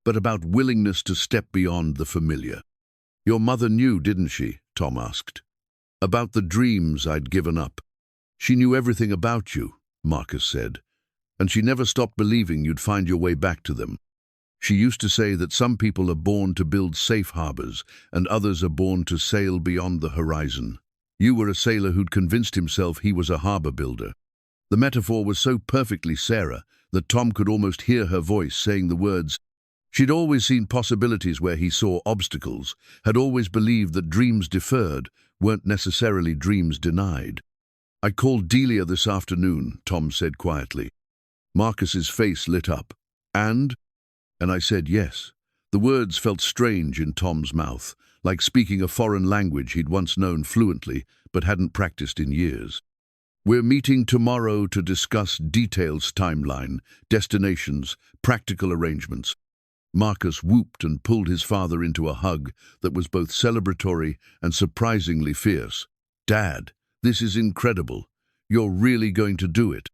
but about willingness to step beyond the familiar. "Your mother knew, didn't she?" Tom asked. "About the dreams I'd given up." "She knew everything about you," Marcus said, "and she never stopped believing you'd find your way back to them. She used to say that some people are born to build safe harbors and others are born to sail beyond the horizon. You were a sailor who'd convinced himself he was a harbor builder." The metaphor was so perfectly Sarah that Tom could almost hear her voice saying the words. She'd always seen possibilities where he saw obstacles, had always believed that dreams deferred weren't necessarily dreams denied. "I called Delia this afternoon," Tom said quietly. Marcus's face lit up. And I said yes. The words felt strange in Tom's mouth, like speaking a foreign language he'd once known fluently but hadn't practiced in years. "We're meeting tomorrow to discuss details, timeline, destinations, practical arrangements." Marcus whooped and pulled his father into a hug that was both celebratory and surprisingly fierce. "Dad, this is incredible. You're really going to do it."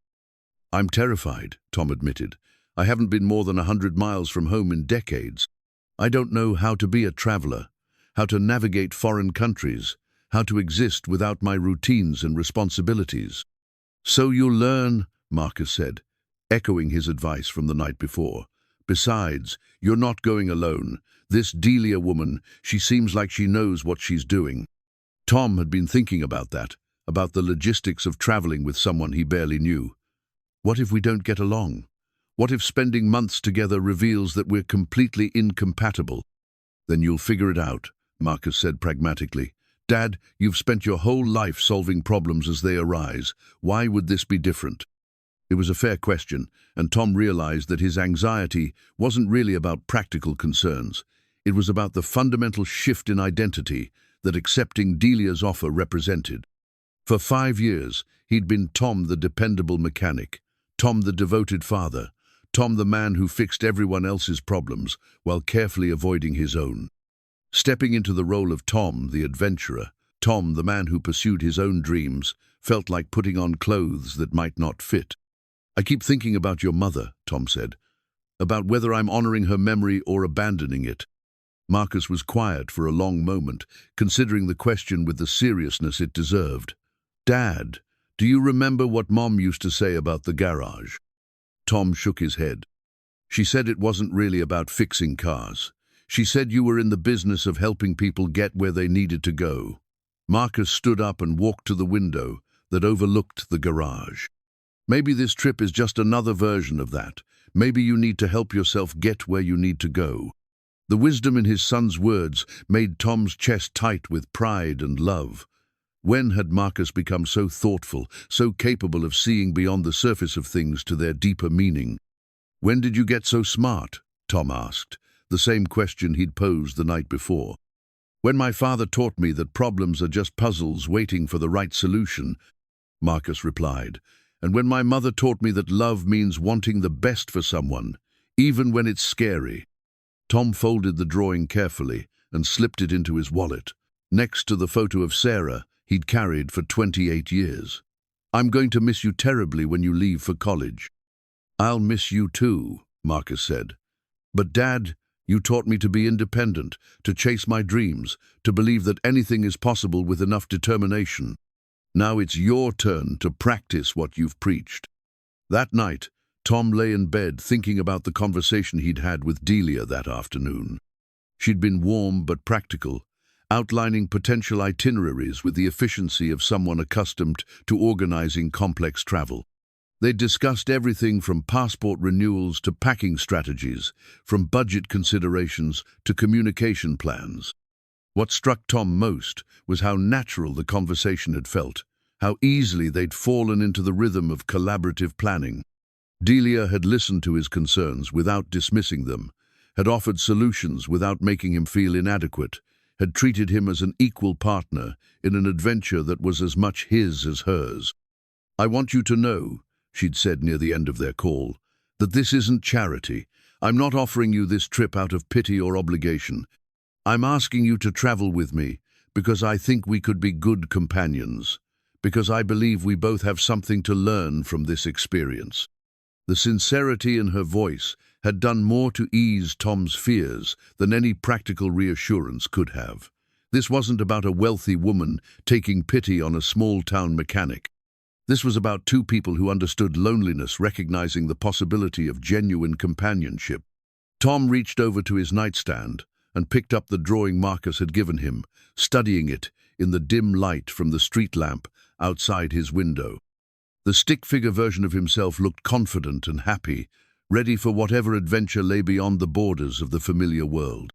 "I'm terrified," Tom admitted. "I haven't been more than 100 miles from home in decades. I don't know how to be a traveler, how to navigate foreign countries, how to exist without my routines and responsibilities." "So you'll learn," Marcus said, echoing his advice from the night before. "Besides, you're not going alone. This Delia woman, she seems like she knows what she's doing." Tom had been thinking about that, about the logistics of traveling with someone he barely knew. What if we don't get along? What if spending months together reveals that we're completely incompatible? "Then you'll figure it out," Marcus said pragmatically. "Dad, you've spent your whole life solving problems as they arise. Why would this be different?" It was a fair question, and Tom realized that his anxiety wasn't really about practical concerns. It was about the fundamental shift in identity that accepting Delia's offer represented. For 5 years, he'd been Tom the dependable mechanic, Tom the devoted father, Tom the man who fixed everyone else's problems while carefully avoiding his own. Stepping into the role of Tom the adventurer, Tom the man who pursued his own dreams, felt like putting on clothes that might not fit. "I keep thinking about your mother," Tom said, "about whether I'm honoring her memory or abandoning it." Marcus was quiet for a long moment, considering the question with the seriousness it deserved. "Dad, do you remember what Mom used to say about the garage?" Tom shook his head. "She said it wasn't really about fixing cars. She said you were in the business of helping people get where they needed to go." Marcus stood up and walked to the window that overlooked the garage. "Maybe this trip is just another version of that. Maybe you need to help yourself get where you need to go." The wisdom in his son's words made Tom's chest tight with pride and love. When had Marcus become so thoughtful, so capable of seeing beyond the surface of things to their deeper meaning? "When did you get so smart?" Tom asked, the same question he'd posed the night before. "When my father taught me that problems are just puzzles waiting for the right solution," Marcus replied. "And when my mother taught me that love means wanting the best for someone, even when it's scary." Tom folded the drawing carefully and slipped it into his wallet, next to the photo of Sarah he'd carried for 28 years. "I'm going to miss you terribly when you leave for college." "I'll miss you too," Marcus said. "But Dad, you taught me to be independent, to chase my dreams, to believe that anything is possible with enough determination. Now it's your turn to practice what you've preached." That night, Tom lay in bed thinking about the conversation he'd had with Delia that afternoon. She'd been warm but practical, outlining potential itineraries with the efficiency of someone accustomed to organizing complex travel. They'd discussed everything from passport renewals to packing strategies, from budget considerations to communication plans. What struck Tom most was how natural the conversation had felt, how easily they'd fallen into the rhythm of collaborative planning. Delia had listened to his concerns without dismissing them, had offered solutions without making him feel inadequate, had treated him as an equal partner in an adventure that was as much his as hers. "I want you to know," she'd said near the end of their call, "that this isn't charity. I'm not offering you this trip out of pity or obligation. I'm asking you to travel with me because I think we could be good companions, because I believe we both have something to learn from this experience." The sincerity in her voice had done more to ease Tom's fears than any practical reassurance could have. This wasn't about a wealthy woman taking pity on a small-town mechanic. This was about two people who understood loneliness, recognizing the possibility of genuine companionship. Tom reached over to his nightstand and picked up the drawing Marcus had given him, studying it in the dim light from the street lamp outside his window. The stick-figure version of himself looked confident and happy, ready for whatever adventure lay beyond the borders of the familiar world.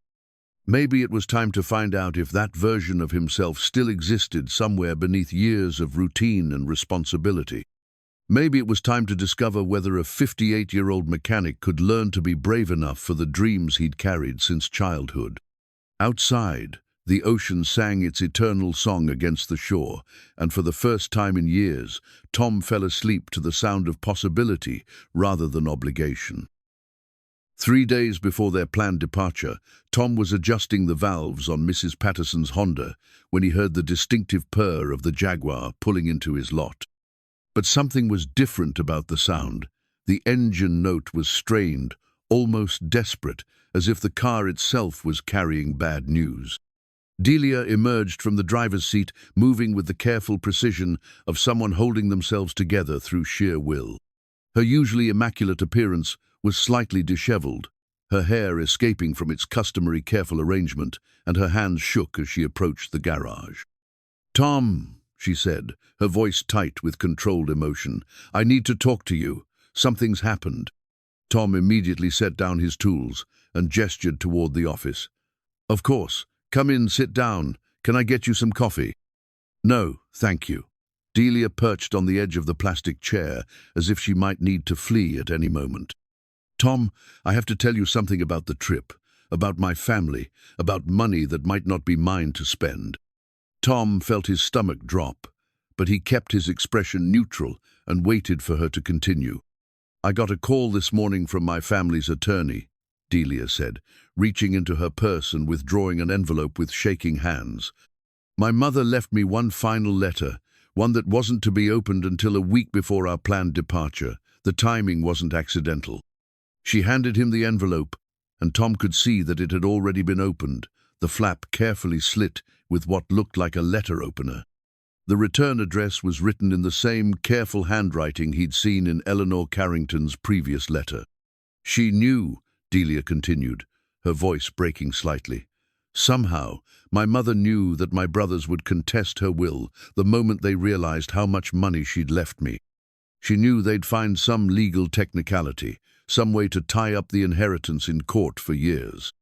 Maybe it was time to find out if that version of himself still existed somewhere beneath years of routine and responsibility. Maybe it was time to discover whether a 58-year-old mechanic could learn to be brave enough for the dreams he'd carried since childhood. Outside, the ocean sang its eternal song against the shore, and for the first time in years, Tom fell asleep to the sound of possibility rather than obligation. 3 days before their planned departure, Tom was adjusting the valves on Mrs. Patterson's Honda when he heard the distinctive purr of the Jaguar pulling into his lot. But something was different about the sound. The engine note was strained, almost desperate, as if the car itself was carrying bad news. Delia emerged from the driver's seat, moving with the careful precision of someone holding themselves together through sheer will. Her usually immaculate appearance was slightly disheveled, her hair escaping from its customary careful arrangement, and her hands shook as she approached the garage. "Tom," she said, her voice tight with controlled emotion, "I need to talk to you. Something's happened." Tom immediately set down his tools and gestured toward the office. "Of course. Come in, sit down. Can I get you some coffee?" "No, thank you." Delia perched on the edge of the plastic chair as if she might need to flee at any moment. "Tom, I have to tell you something about the trip, about my family, about money that might not be mine to spend." Tom felt his stomach drop, but he kept his expression neutral and waited for her to continue. "I got a call this morning from my family's attorney," Delia said, reaching into her purse and withdrawing an envelope with shaking hands. "My mother left me one final letter, one that wasn't to be opened until a week before our planned departure. The timing wasn't accidental." She handed him the envelope, and Tom could see that it had already been opened, the flap carefully slit with what looked like a letter opener. The return address was written in the same careful handwriting he'd seen in Delia Carrington's previous letter. "She knew," Delia continued, her voice breaking slightly. "Somehow, my mother knew that my brothers would contest her will the moment they realized how much money she'd left me. She knew they'd find some legal technicality, some way to tie up the inheritance in court for years."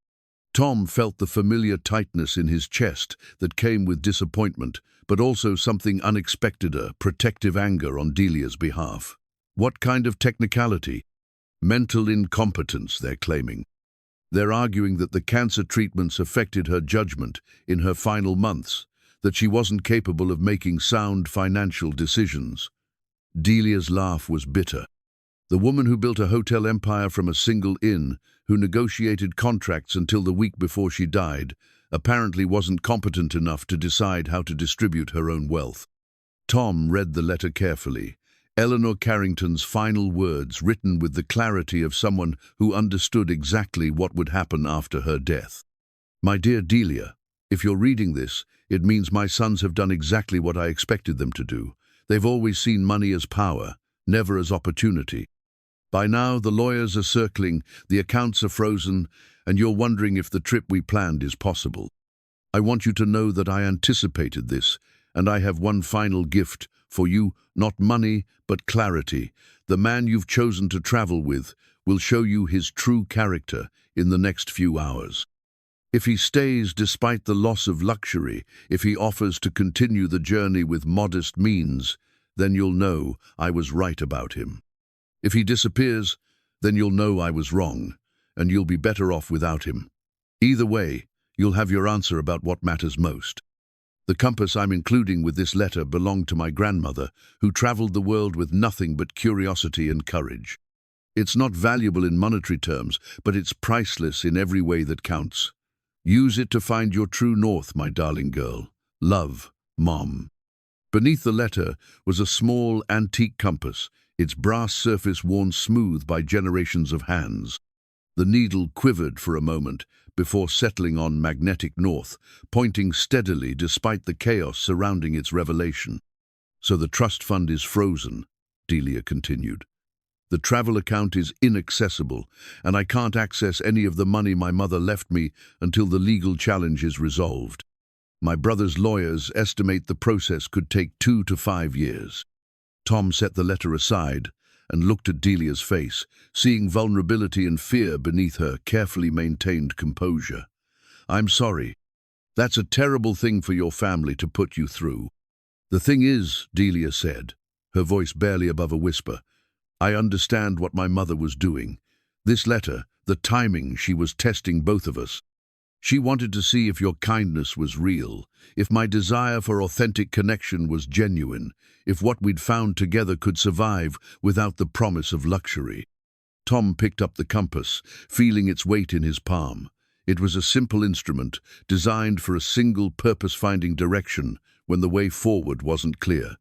Tom felt the familiar tightness in his chest that came with disappointment, but also something unexpected, a protective anger on Delia's behalf. What kind of technicality? Mental incompetence, they're claiming. They're arguing that the cancer treatments affected her judgment in her final months, that she wasn't capable of making sound financial decisions. Delia's laugh was bitter. The woman who built a hotel empire from a single inn, who negotiated contracts until the week before she died, apparently wasn't competent enough to decide how to distribute her own wealth. Tom read the letter carefully. Delia Carrington's final words written with the clarity of someone who understood exactly what would happen after her death. "My dear Delia, if you're reading this, it means my sons have done exactly what I expected them to do. They've always seen money as power, never as opportunity. By now, the lawyers are circling, the accounts are frozen, and you're wondering if the trip we planned is possible. I want you to know that I anticipated this, and I have one final gift for you, not money, but clarity. The man you've chosen to travel with will show you his true character in the next few hours. If he stays despite the loss of luxury, if he offers to continue the journey with modest means, then you'll know I was right about him. If he disappears, then you'll know I was wrong, and you'll be better off without him. Either way, you'll have your answer about what matters most. The compass I'm including with this letter belonged to my grandmother, who traveled the world with nothing but curiosity and courage. It's not valuable in monetary terms, but it's priceless in every way that counts. Use it to find your true north, my darling girl. Love, Mom. Beneath the letter was a small, antique compass, its brass surface worn smooth by generations of hands. The needle quivered for a moment before settling on magnetic north, pointing steadily despite the chaos surrounding its revelation. So the trust fund is frozen, Delia continued. The travel account is inaccessible, and I can't access any of the money my mother left me until the legal challenge is resolved. My brother's lawyers estimate the process could take 2 to 5 years. Tom set the letter aside and looked at Delia's face, seeing vulnerability and fear beneath her carefully maintained composure. I'm sorry. That's a terrible thing for your family to put you through. The thing is, Delia said, her voice barely above a whisper, I understand what my mother was doing. This letter, the timing, she was testing both of us. She wanted to see if your kindness was real, if my desire for authentic connection was genuine, if what we'd found together could survive without the promise of luxury. Tom picked up the compass, feeling its weight in his palm. It was a simple instrument, designed for a single purpose-finding direction when the way forward wasn't clear.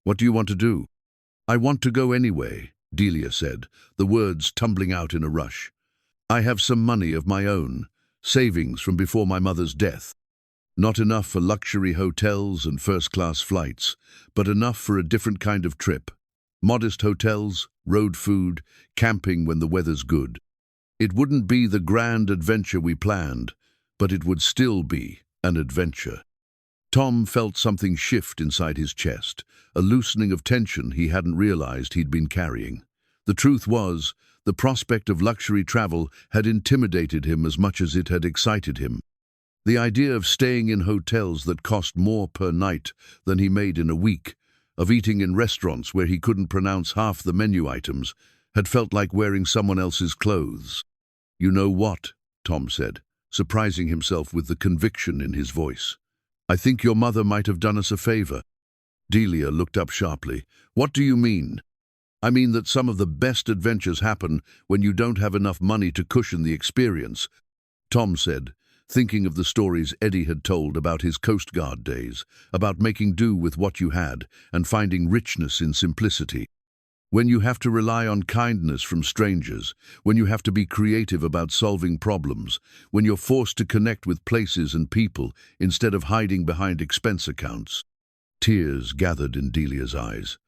What do you want to do? I want to go anyway, Delia said, the words tumbling out in a rush. I have some money of my own, savings from before my mother's death. Not enough for luxury hotels and first-class flights, but enough for a different kind of trip. Modest hotels, road food, camping when the weather's good. It wouldn't be the grand adventure we planned, but it would still be an adventure. Tom felt something shift inside his chest, a loosening of tension he hadn't realized he'd been carrying. The truth was, the prospect of luxury travel had intimidated him as much as it had excited him. The idea of staying in hotels that cost more per night than he made in a week, of eating in restaurants where he couldn't pronounce half the menu items, had felt like wearing someone else's clothes. You know what? Tom said, surprising himself with the conviction in his voice. I think your mother might have done us a favor. Delia looked up sharply. What do you mean? I mean that some of the best adventures happen when you don't have enough money to cushion the experience, Tom said, thinking of the stories Eddie had told about his Coast Guard days, about making do with what you had and finding richness in simplicity. When you have to rely on kindness from strangers, when you have to be creative about solving problems, when you're forced to connect with places and people instead of hiding behind expense accounts. Tears gathered in Delia's eyes.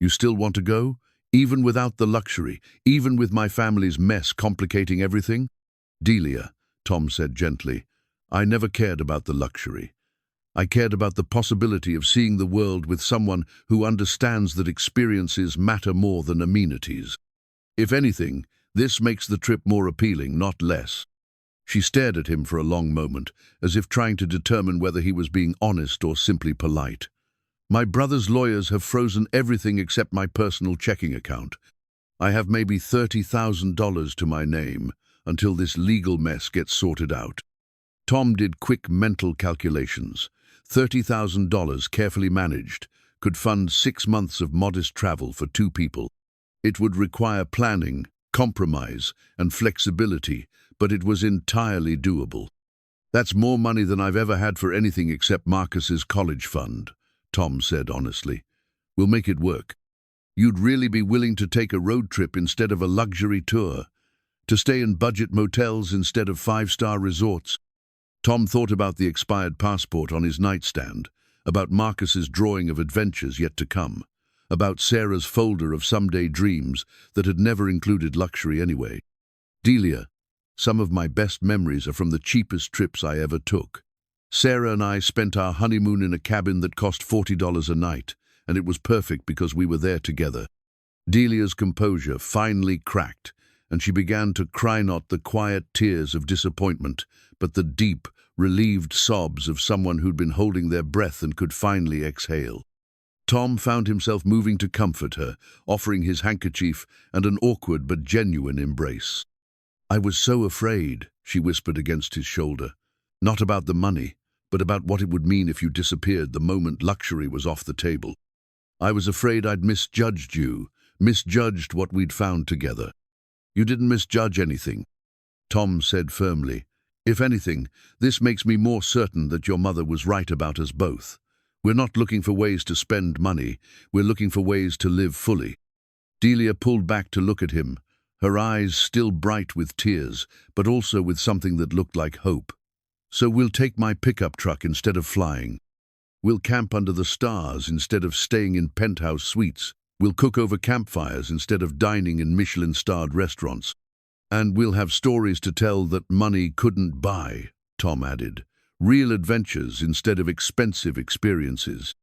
You still want to go? Even without the luxury, even with my family's mess complicating everything? Delia, Tom said gently, I never cared about the luxury. I cared about the possibility of seeing the world with someone who understands that experiences matter more than amenities. If anything, this makes the trip more appealing, not less. She stared at him for a long moment, as if trying to determine whether he was being honest or simply polite. My brother's lawyers have frozen everything except my personal checking account. I have maybe $30,000 to my name until this legal mess gets sorted out. Tom did quick mental calculations. $30,000 carefully managed could fund 6 months of modest travel for 2 people. It would require planning, compromise, and flexibility, but it was entirely doable. That's more money than I've ever had for anything except Marcus's college fund, Tom said honestly. We'll make it work. You'd really be willing to take a road trip instead of a luxury tour, to stay in budget motels instead of 5-star resorts. Tom thought about the expired passport on his nightstand, about Marcus's drawing of adventures yet to come, about Sarah's folder of someday dreams that had never included luxury anyway. Delia, some of my best memories are from the cheapest trips I ever took. Sarah and I spent our honeymoon in a cabin that cost $40 a night, and it was perfect because we were there together. Delia's composure finally cracked, and she began to cry not the quiet tears of disappointment, but the deep, relieved sobs of someone who'd been holding their breath and could finally exhale. Tom found himself moving to comfort her, offering his handkerchief and an awkward but genuine embrace. "I was so afraid," she whispered against his shoulder. "Not about the money, but about what it would mean if you disappeared the moment luxury was off the table. I was afraid I'd misjudged you, misjudged what we'd found together." "You didn't misjudge anything," Tom said firmly. "If anything, this makes me more certain that your mother was right about us both. We're not looking for ways to spend money, we're looking for ways to live fully." Delia pulled back to look at him, her eyes still bright with tears, but also with something that looked like hope. "So we'll take my pickup truck instead of flying. We'll camp under the stars instead of staying in penthouse suites. We'll cook over campfires instead of dining in Michelin-starred restaurants. And we'll have stories to tell that money couldn't buy," Tom added. "Real adventures instead of expensive experiences."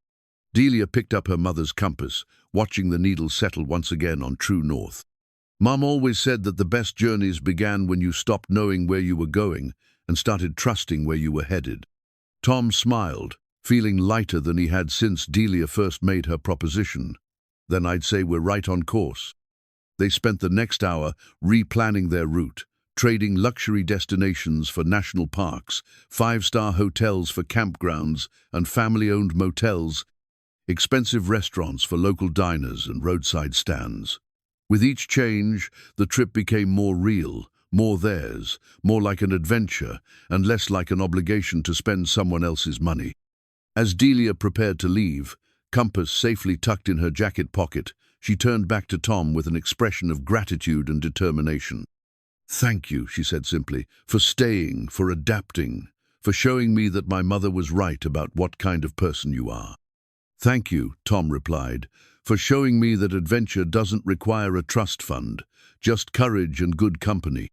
Delia picked up her mother's compass, watching the needle settle once again on true north. "Mom always said that the best journeys began when you stopped knowing where you were going and started trusting where you were headed." Tom smiled, feeling lighter than he had since Delia first made her proposition. "Then I'd say we're right on course." They spent the next hour replanning their route, trading luxury destinations for national parks, five-star hotels for campgrounds and family-owned motels, expensive restaurants for local diners and roadside stands. With each change, the trip became more real, more theirs, more like an adventure, and less like an obligation to spend someone else's money. As Delia prepared to leave, compass safely tucked in her jacket pocket, she turned back to Tom with an expression of gratitude and determination. "Thank you," she said simply, "for staying, for adapting, for showing me that my mother was right about what kind of person you are." "Thank you," Tom replied, "for showing me that adventure doesn't require a trust fund, just courage and good company."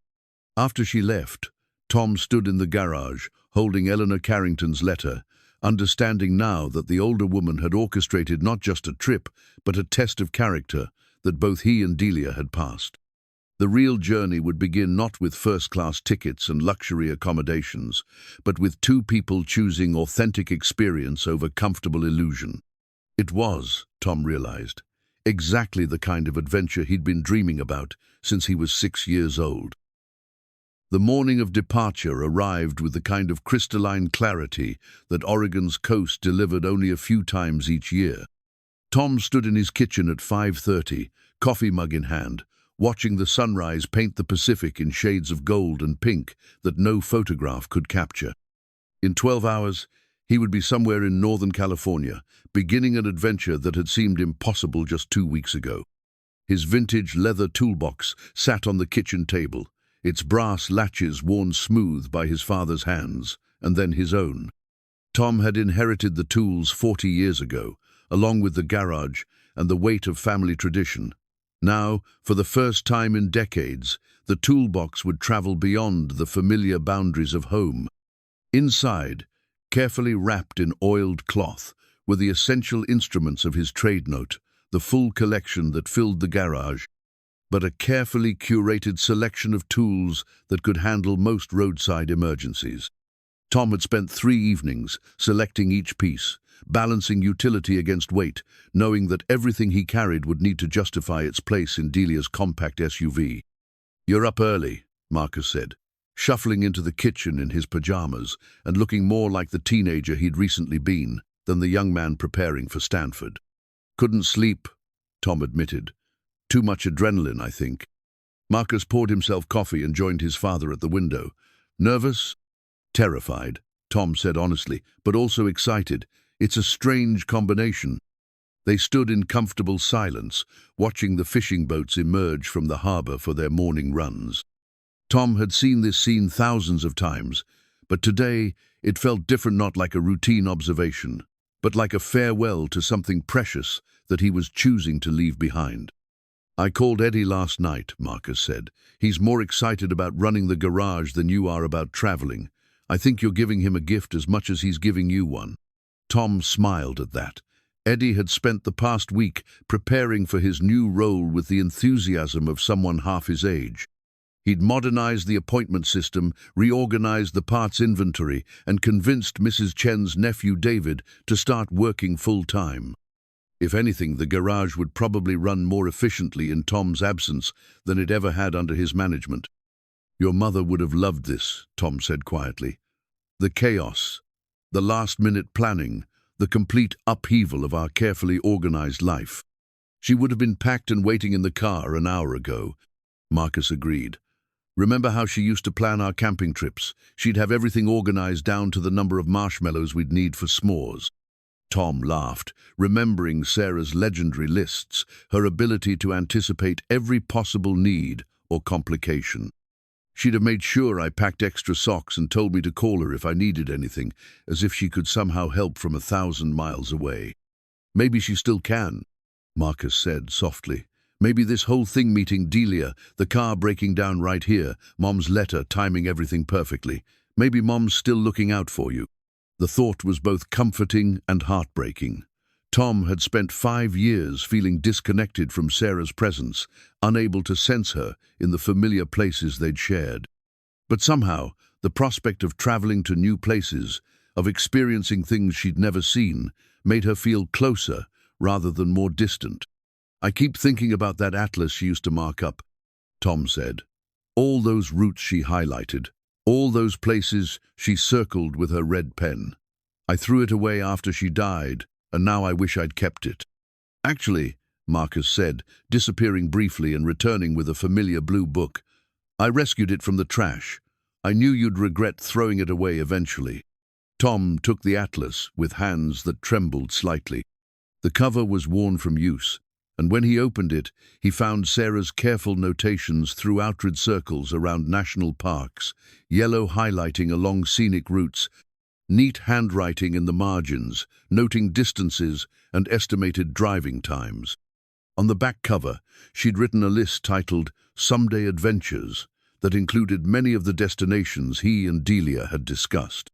After she left, Tom stood in the garage, holding Delia Carrington's letter, understanding now that the older woman had orchestrated not just a trip, but a test of character that both he and Delia had passed. The real journey would begin not with first-class tickets and luxury accommodations, but with two people choosing authentic experience over comfortable illusion. It was, Tom realized, exactly the kind of adventure he'd been dreaming about since he was 6 years old. The morning of departure arrived with the kind of crystalline clarity that Oregon's coast delivered only a few times each year. Tom stood in his kitchen at 5:30, coffee mug in hand, watching the sunrise paint the Pacific in shades of gold and pink that no photograph could capture. In 12 hours, he would be somewhere in Northern California, beginning an adventure that had seemed impossible just 2 weeks ago. His vintage leather toolbox sat on the kitchen table, its brass latches worn smooth by his father's hands, and then his own. Tom had inherited the tools 40 years ago, along with the garage and the weight of family tradition. Now, for the first time in decades, the toolbox would travel beyond the familiar boundaries of home. Inside, carefully wrapped in oiled cloth, were the essential instruments of his trade note, the full collection that filled the garage, but a carefully curated selection of tools that could handle most roadside emergencies. Tom had spent 3 evenings selecting each piece, balancing utility against weight, knowing that everything he carried would need to justify its place in Delia's compact SUV. "You're up early," Marcus said, shuffling into the kitchen in his pajamas and looking more like the teenager he'd recently been than the young man preparing for Stanford. "Couldn't sleep," Tom admitted. "Too much adrenaline, I think." Marcus poured himself coffee and joined his father at the window. "Nervous?" "Terrified," Tom said honestly, but also excited. "It's a strange combination." They stood in comfortable silence, watching the fishing boats emerge from the harbor for their morning runs. Tom had seen this scene thousands of times, but today it felt different, not like a routine observation, but like a farewell to something precious that he was choosing to leave behind. "I called Eddie last night," Marcus said. "He's more excited about running the garage than you are about traveling. I think you're giving him a gift as much as he's giving you one." Tom smiled at that. Eddie had spent the past week preparing for his new role with the enthusiasm of someone half his age. He'd modernized the appointment system, reorganized the parts inventory, and convinced Mrs. Chen's nephew David to start working full-time. If anything, the garage would probably run more efficiently in Tom's absence than it ever had under his management. "Your mother would have loved this," Tom said quietly. "The chaos, the last-minute planning, the complete upheaval of our carefully organized life. She would have been packed and waiting in the car an hour ago." Marcus agreed. "Remember how she used to plan our camping trips? She'd have everything organized down to the number of marshmallows we'd need for s'mores." Tom laughed, remembering Sarah's legendary lists, her ability to anticipate every possible need or complication. "She'd have made sure I packed extra socks and told me to call her if I needed anything, as if she could somehow help from 1,000 miles away." "Maybe she still can," Marcus said softly. "Maybe this whole thing meeting Delia, the car breaking down right here, Mom's letter timing everything perfectly. Maybe Mom's still looking out for you." The thought was both comforting and heartbreaking. Tom had spent 5 years feeling disconnected from Sarah's presence, unable to sense her in the familiar places they'd shared. But somehow, the prospect of traveling to new places, of experiencing things she'd never seen, made her feel closer rather than more distant. "I keep thinking about that atlas she used to mark up," Tom said. "All those routes she highlighted, all those places she circled with her red pen. I threw it away after she died, and now I wish I'd kept it." "Actually," Marcus said, disappearing briefly and returning with a familiar blue book, "I rescued it from the trash. I knew you'd regret throwing it away eventually." Tom took the atlas with hands that trembled slightly. The cover was worn from use, and when he opened it, he found Sarah's careful notations through outward circles around national parks, yellow highlighting along scenic routes, neat handwriting in the margins, noting distances and estimated driving times. On the back cover, she'd written a list titled "Someday Adventures" that included many of the destinations he and Delia had discussed.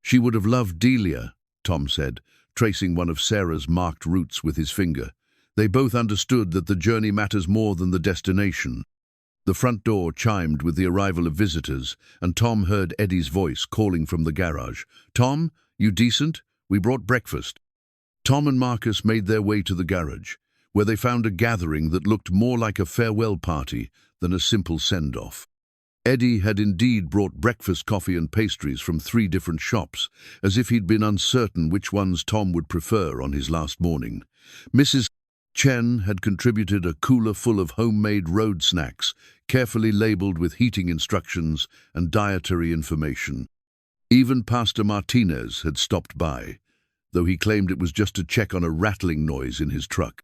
"She would have loved Delia," Tom said, tracing one of Sarah's marked routes with his finger. "They both understood that the journey matters more than the destination." The front door chimed with the arrival of visitors, and Tom heard Eddie's voice calling from the garage. "Tom, you decent? We brought breakfast." Tom and Marcus made their way to the garage, where they found a gathering that looked more like a farewell party than a simple send-off. Eddie had indeed brought breakfast, coffee and pastries from 3 different shops, as if he'd been uncertain which ones Tom would prefer on his last morning. Mrs. Chen had contributed a cooler full of homemade road snacks, carefully labeled with heating instructions and dietary information. Even Pastor Martinez had stopped by, though he claimed it was just to check on a rattling noise in his truck.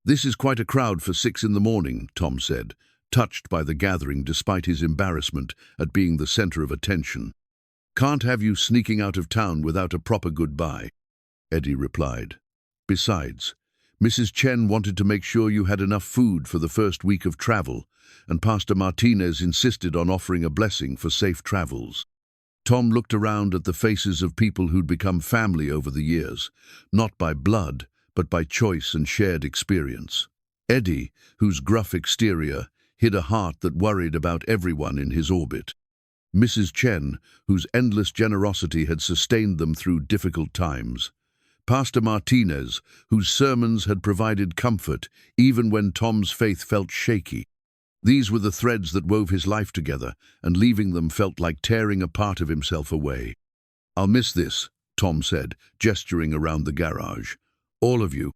"This is quite a crowd for 6 in the morning," Tom said, touched by the gathering despite his embarrassment at being the center of attention. "Can't have you sneaking out of town without a proper goodbye," Eddie replied. "Besides, Mrs. Chen wanted to make sure you had enough food for the first week of travel, and Pastor Martinez insisted on offering a blessing for safe travels." Tom looked around at the faces of people who'd become family over the years, not by blood, but by choice and shared experience. Eddie, whose gruff exterior hid a heart that worried about everyone in his orbit. Mrs. Chen, whose endless generosity had sustained them through difficult times. Pastor Martinez, whose sermons had provided comfort even when Tom's faith felt shaky. These were the threads that wove his life together, and leaving them felt like tearing a part of himself away. "I'll miss this," Tom said, gesturing around the garage. "All of you."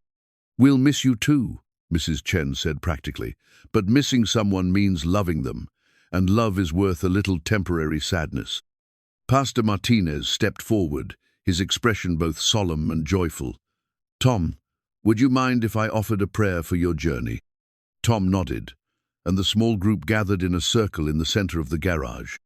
"We'll miss you too," Mrs. Chen said practically, "but missing someone means loving them, and love is worth a little temporary sadness." Pastor Martinez stepped forward, his expression both solemn and joyful. "Tom, would you mind if I offered a prayer for your journey?" Tom nodded, and the small group gathered in a circle in the center of the garage.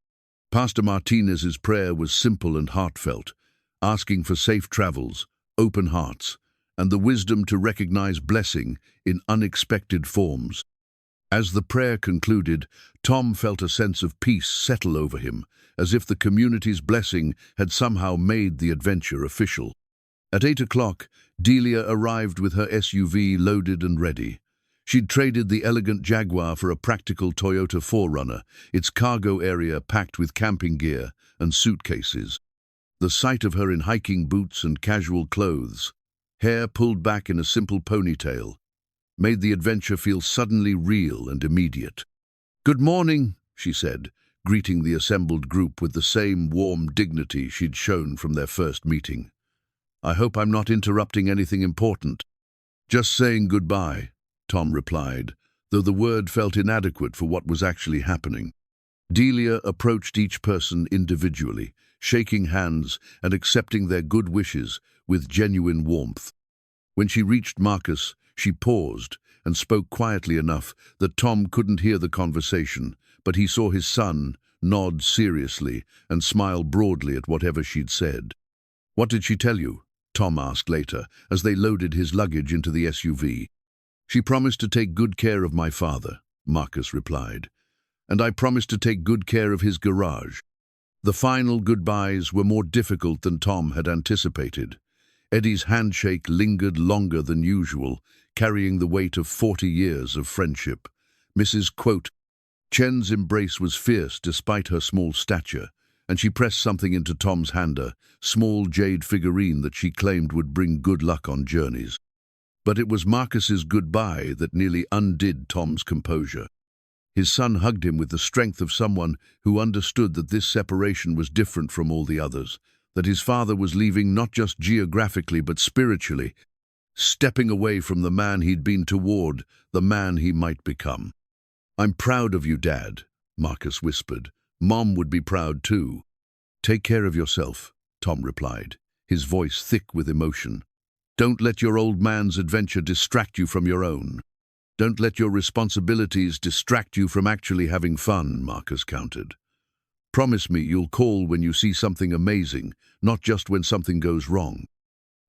Pastor Martinez's prayer was simple and heartfelt, asking for safe travels, open hearts, and the wisdom to recognize blessing in unexpected forms. As the prayer concluded, Tom felt a sense of peace settle over him, as if the community's blessing had somehow made the adventure official. At 8 o'clock, Delia arrived with her SUV loaded and ready. She'd traded the elegant Jaguar for a practical Toyota 4Runner, its cargo area packed with camping gear and suitcases. The sight of her in hiking boots and casual clothes hair pulled back in a simple ponytail, made the adventure feel suddenly real and immediate. "Good morning," she said, greeting the assembled group with the same warm dignity she'd shown from their first meeting. "I hope I'm not interrupting anything important." "Just saying goodbye," Tom replied, though the word felt inadequate for what was actually happening. Delia approached each person individually, shaking hands and accepting their good wishes with genuine warmth. When she reached Marcus, she paused and spoke quietly enough that Tom couldn't hear the conversation, but he saw his son nod seriously and smile broadly at whatever she'd said. "What did she tell you?" Tom asked later, as they loaded his luggage into the SUV. "She promised to take good care of my father," Marcus replied, "and I promised to take good care of his garage." The final goodbyes were more difficult than Tom had anticipated. Eddie's handshake lingered longer than usual, carrying the weight of 40 years of friendship. Mrs. Chen's embrace was fierce despite her small stature, and she pressed something into Tom's hand, a small jade figurine that she claimed would bring good luck on journeys. But it was Marcus's goodbye that nearly undid Tom's composure. His son hugged him with the strength of someone who understood that this separation was different from all the others, that his father was leaving not just geographically but spiritually, stepping away from the man he'd been toward the man he might become. "I'm proud of you, Dad," Marcus whispered. "Mom would be proud too." "Take care of yourself," Tom replied, his voice thick with emotion. "Don't let your old man's adventure distract you from your own. Don't let your responsibilities distract you from actually having fun," Marcus countered. "Promise me you'll call when you see something amazing, not just when something goes wrong."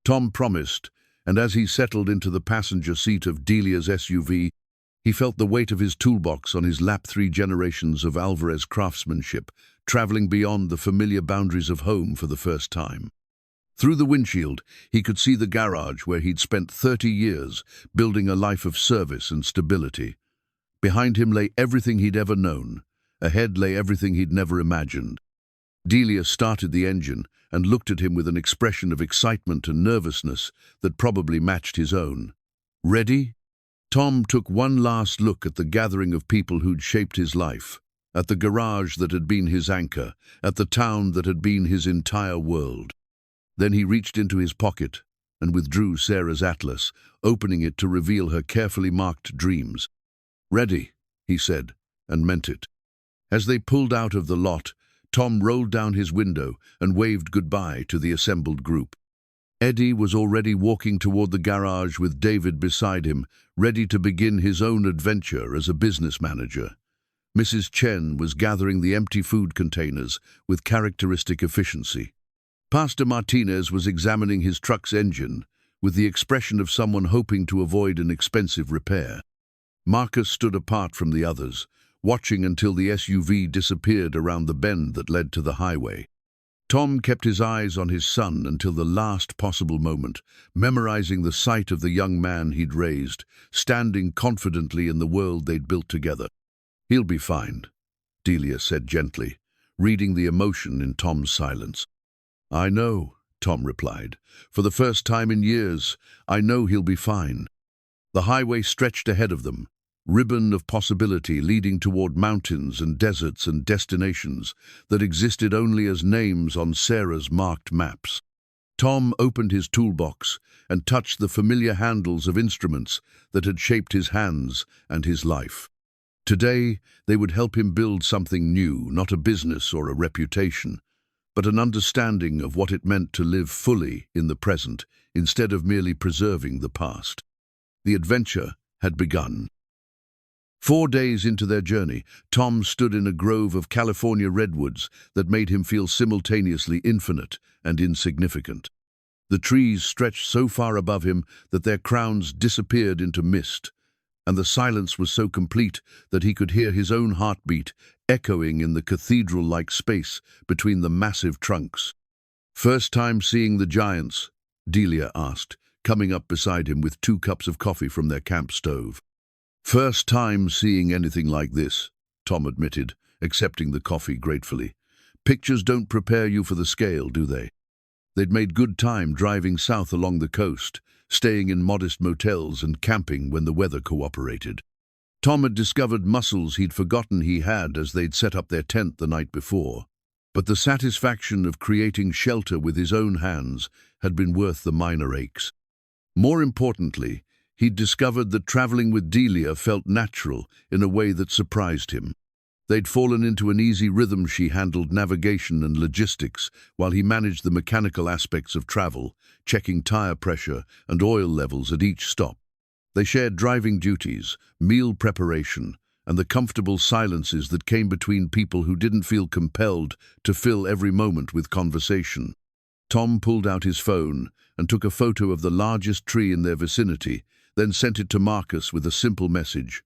Tom promised, and as he settled into the passenger seat of Delia's SUV, he felt the weight of his toolbox on his lap, 3 generations of Alvarez craftsmanship, traveling beyond the familiar boundaries of home for the first time. Through the windshield, he could see the garage where he'd spent 30 years building a life of service and stability. Behind him lay everything he'd ever known. Ahead lay everything he'd never imagined. Delia started the engine and looked at him with an expression of excitement and nervousness that probably matched his own. "Ready?" Tom took one last look at the gathering of people who'd shaped his life, at the garage that had been his anchor, at the town that had been his entire world. Then he reached into his pocket and withdrew Sarah's atlas, opening it to reveal her carefully marked dreams. "Ready," he said, and meant it. As they pulled out of the lot, Tom rolled down his window and waved goodbye to the assembled group. Eddie was already walking toward the garage with David beside him, ready to begin his own adventure as a business manager. Mrs. Chen was gathering the empty food containers with characteristic efficiency. Pastor Martinez was examining his truck's engine with the expression of someone hoping to avoid an expensive repair. Marcus stood apart from the others, watching until the SUV disappeared around the bend that led to the highway. Tom kept his eyes on his son until the last possible moment, memorizing the sight of the young man he'd raised, standing confidently in the world they'd built together. "He'll be fine," Delia said gently, reading the emotion in Tom's silence. "I know," Tom replied. "For the first time in years, I know he'll be fine." The highway stretched ahead of them, ribbon of possibility leading toward mountains and deserts and destinations that existed only as names on Sarah's marked maps. Tom opened his toolbox and touched the familiar handles of instruments that had shaped his hands and his life. Today, they would help him build something new, not a business or a reputation, but an understanding of what it meant to live fully in the present instead of merely preserving the past. The adventure had begun. 4 days into their journey, Tom stood in a grove of California redwoods that made him feel simultaneously infinite and insignificant. The trees stretched so far above him that their crowns disappeared into mist, and the silence was so complete that he could hear his own heartbeat echoing in the cathedral-like space between the massive trunks. "First time seeing the giants?" Delia asked, coming up beside him with 2 cups of coffee from their camp stove. "First time seeing anything like this," Tom admitted, accepting the coffee gratefully. "Pictures don't prepare you for the scale, do they?" They'd made good time driving south along the coast, staying in modest motels and camping when the weather cooperated. Tom had discovered muscles he'd forgotten he had as they'd set up their tent the night before. But the satisfaction of creating shelter with his own hands had been worth the minor aches. More importantly, he'd discovered that traveling with Delia felt natural in a way that surprised him. They'd fallen into an easy rhythm. She handled navigation and logistics, while he managed the mechanical aspects of travel, checking tire pressure and oil levels at each stop. They shared driving duties, meal preparation, and the comfortable silences that came between people who didn't feel compelled to fill every moment with conversation. Tom pulled out his phone and took a photo of the largest tree in their vicinity, then sent it to Marcus with a simple message: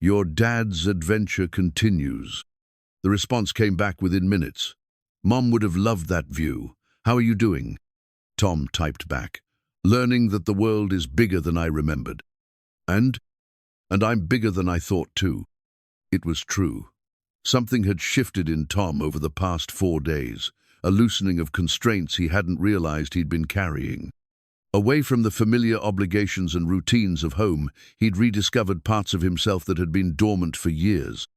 "Your dad's adventure continues." The response came back within minutes. "Mom would have loved that view. How are you doing?" Tom typed back, "Learning that the world is bigger than I remembered. And I'm bigger than I thought too." It was true. Something had shifted in Tom over the past 4 days, a loosening of constraints he hadn't realized he'd been carrying. Away from the familiar obligations and routines of home, he'd rediscovered parts of himself that had been dormant for years.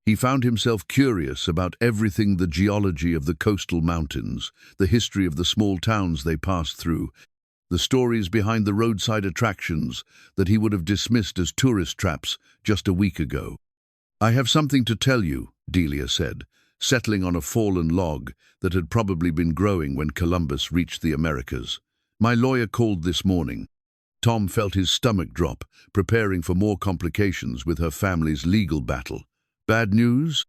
He found himself curious about everything: the geology of the coastal mountains, the history of the small towns they passed through, the stories behind the roadside attractions that he would have dismissed as tourist traps just a week ago. "I have something to tell you," Delia said, settling on a fallen log that had probably been growing when Columbus reached the Americas. "My lawyer called this morning." Tom felt his stomach drop, preparing for more complications with her family's legal battle. "Bad news?"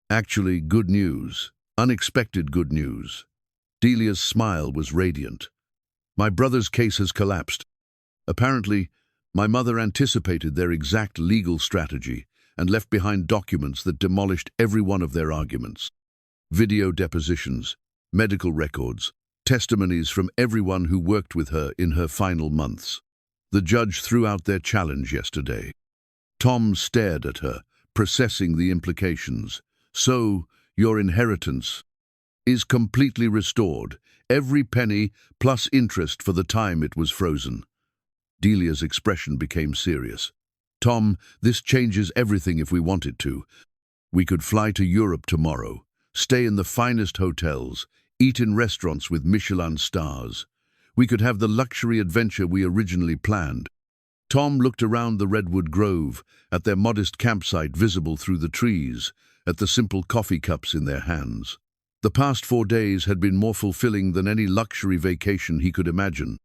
"Actually, good news. Unexpected good news." Delia's smile was radiant. "My brother's case has collapsed. Apparently, my mother anticipated their exact legal strategy and left behind documents that demolished every one of their arguments. Video depositions, medical records, testimonies from everyone who worked with her in her final months. The judge threw out their challenge yesterday." Tom stared at her, processing the implications. "So, your inheritance is completely restored, every penny plus interest for the time it was frozen." Delia's expression became serious. "Tom, this changes everything if we wanted to. We could fly to Europe tomorrow, stay in the finest hotels, eat in restaurants with Michelin stars. We could have the luxury adventure we originally planned." Tom looked around the redwood grove, at their modest campsite visible through the trees, at the simple coffee cups in their hands. The past 4 days had been more fulfilling than any luxury vacation he could imagine.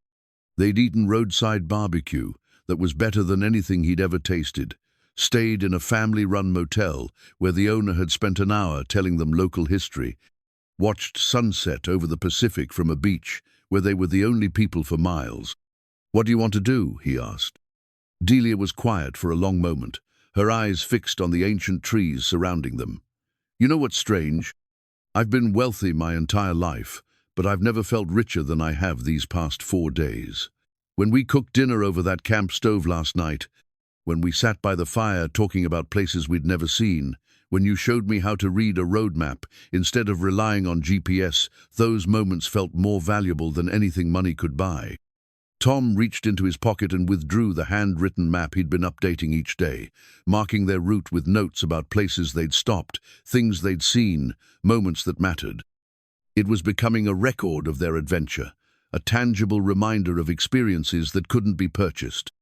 They'd eaten roadside barbecue that was better than anything he'd ever tasted, stayed in a family-run motel where the owner had spent an hour telling them local history, watched sunset over the Pacific from a beach where they were the only people for miles. "What do you want to do?" he asked. Delia was quiet for a long moment, her eyes fixed on the ancient trees surrounding them. "You know what's strange? I've been wealthy my entire life, but I've never felt richer than I have these past 4 days. When we cooked dinner over that camp stove last night, when we sat by the fire talking about places we'd never seen, when you showed me how to read a road map instead of relying on GPS, those moments felt more valuable than anything money could buy." Tom reached into his pocket and withdrew the handwritten map he'd been updating each day, marking their route with notes about places they'd stopped, things they'd seen, moments that mattered. It was becoming a record of their adventure, a tangible reminder of experiences that couldn't be purchased.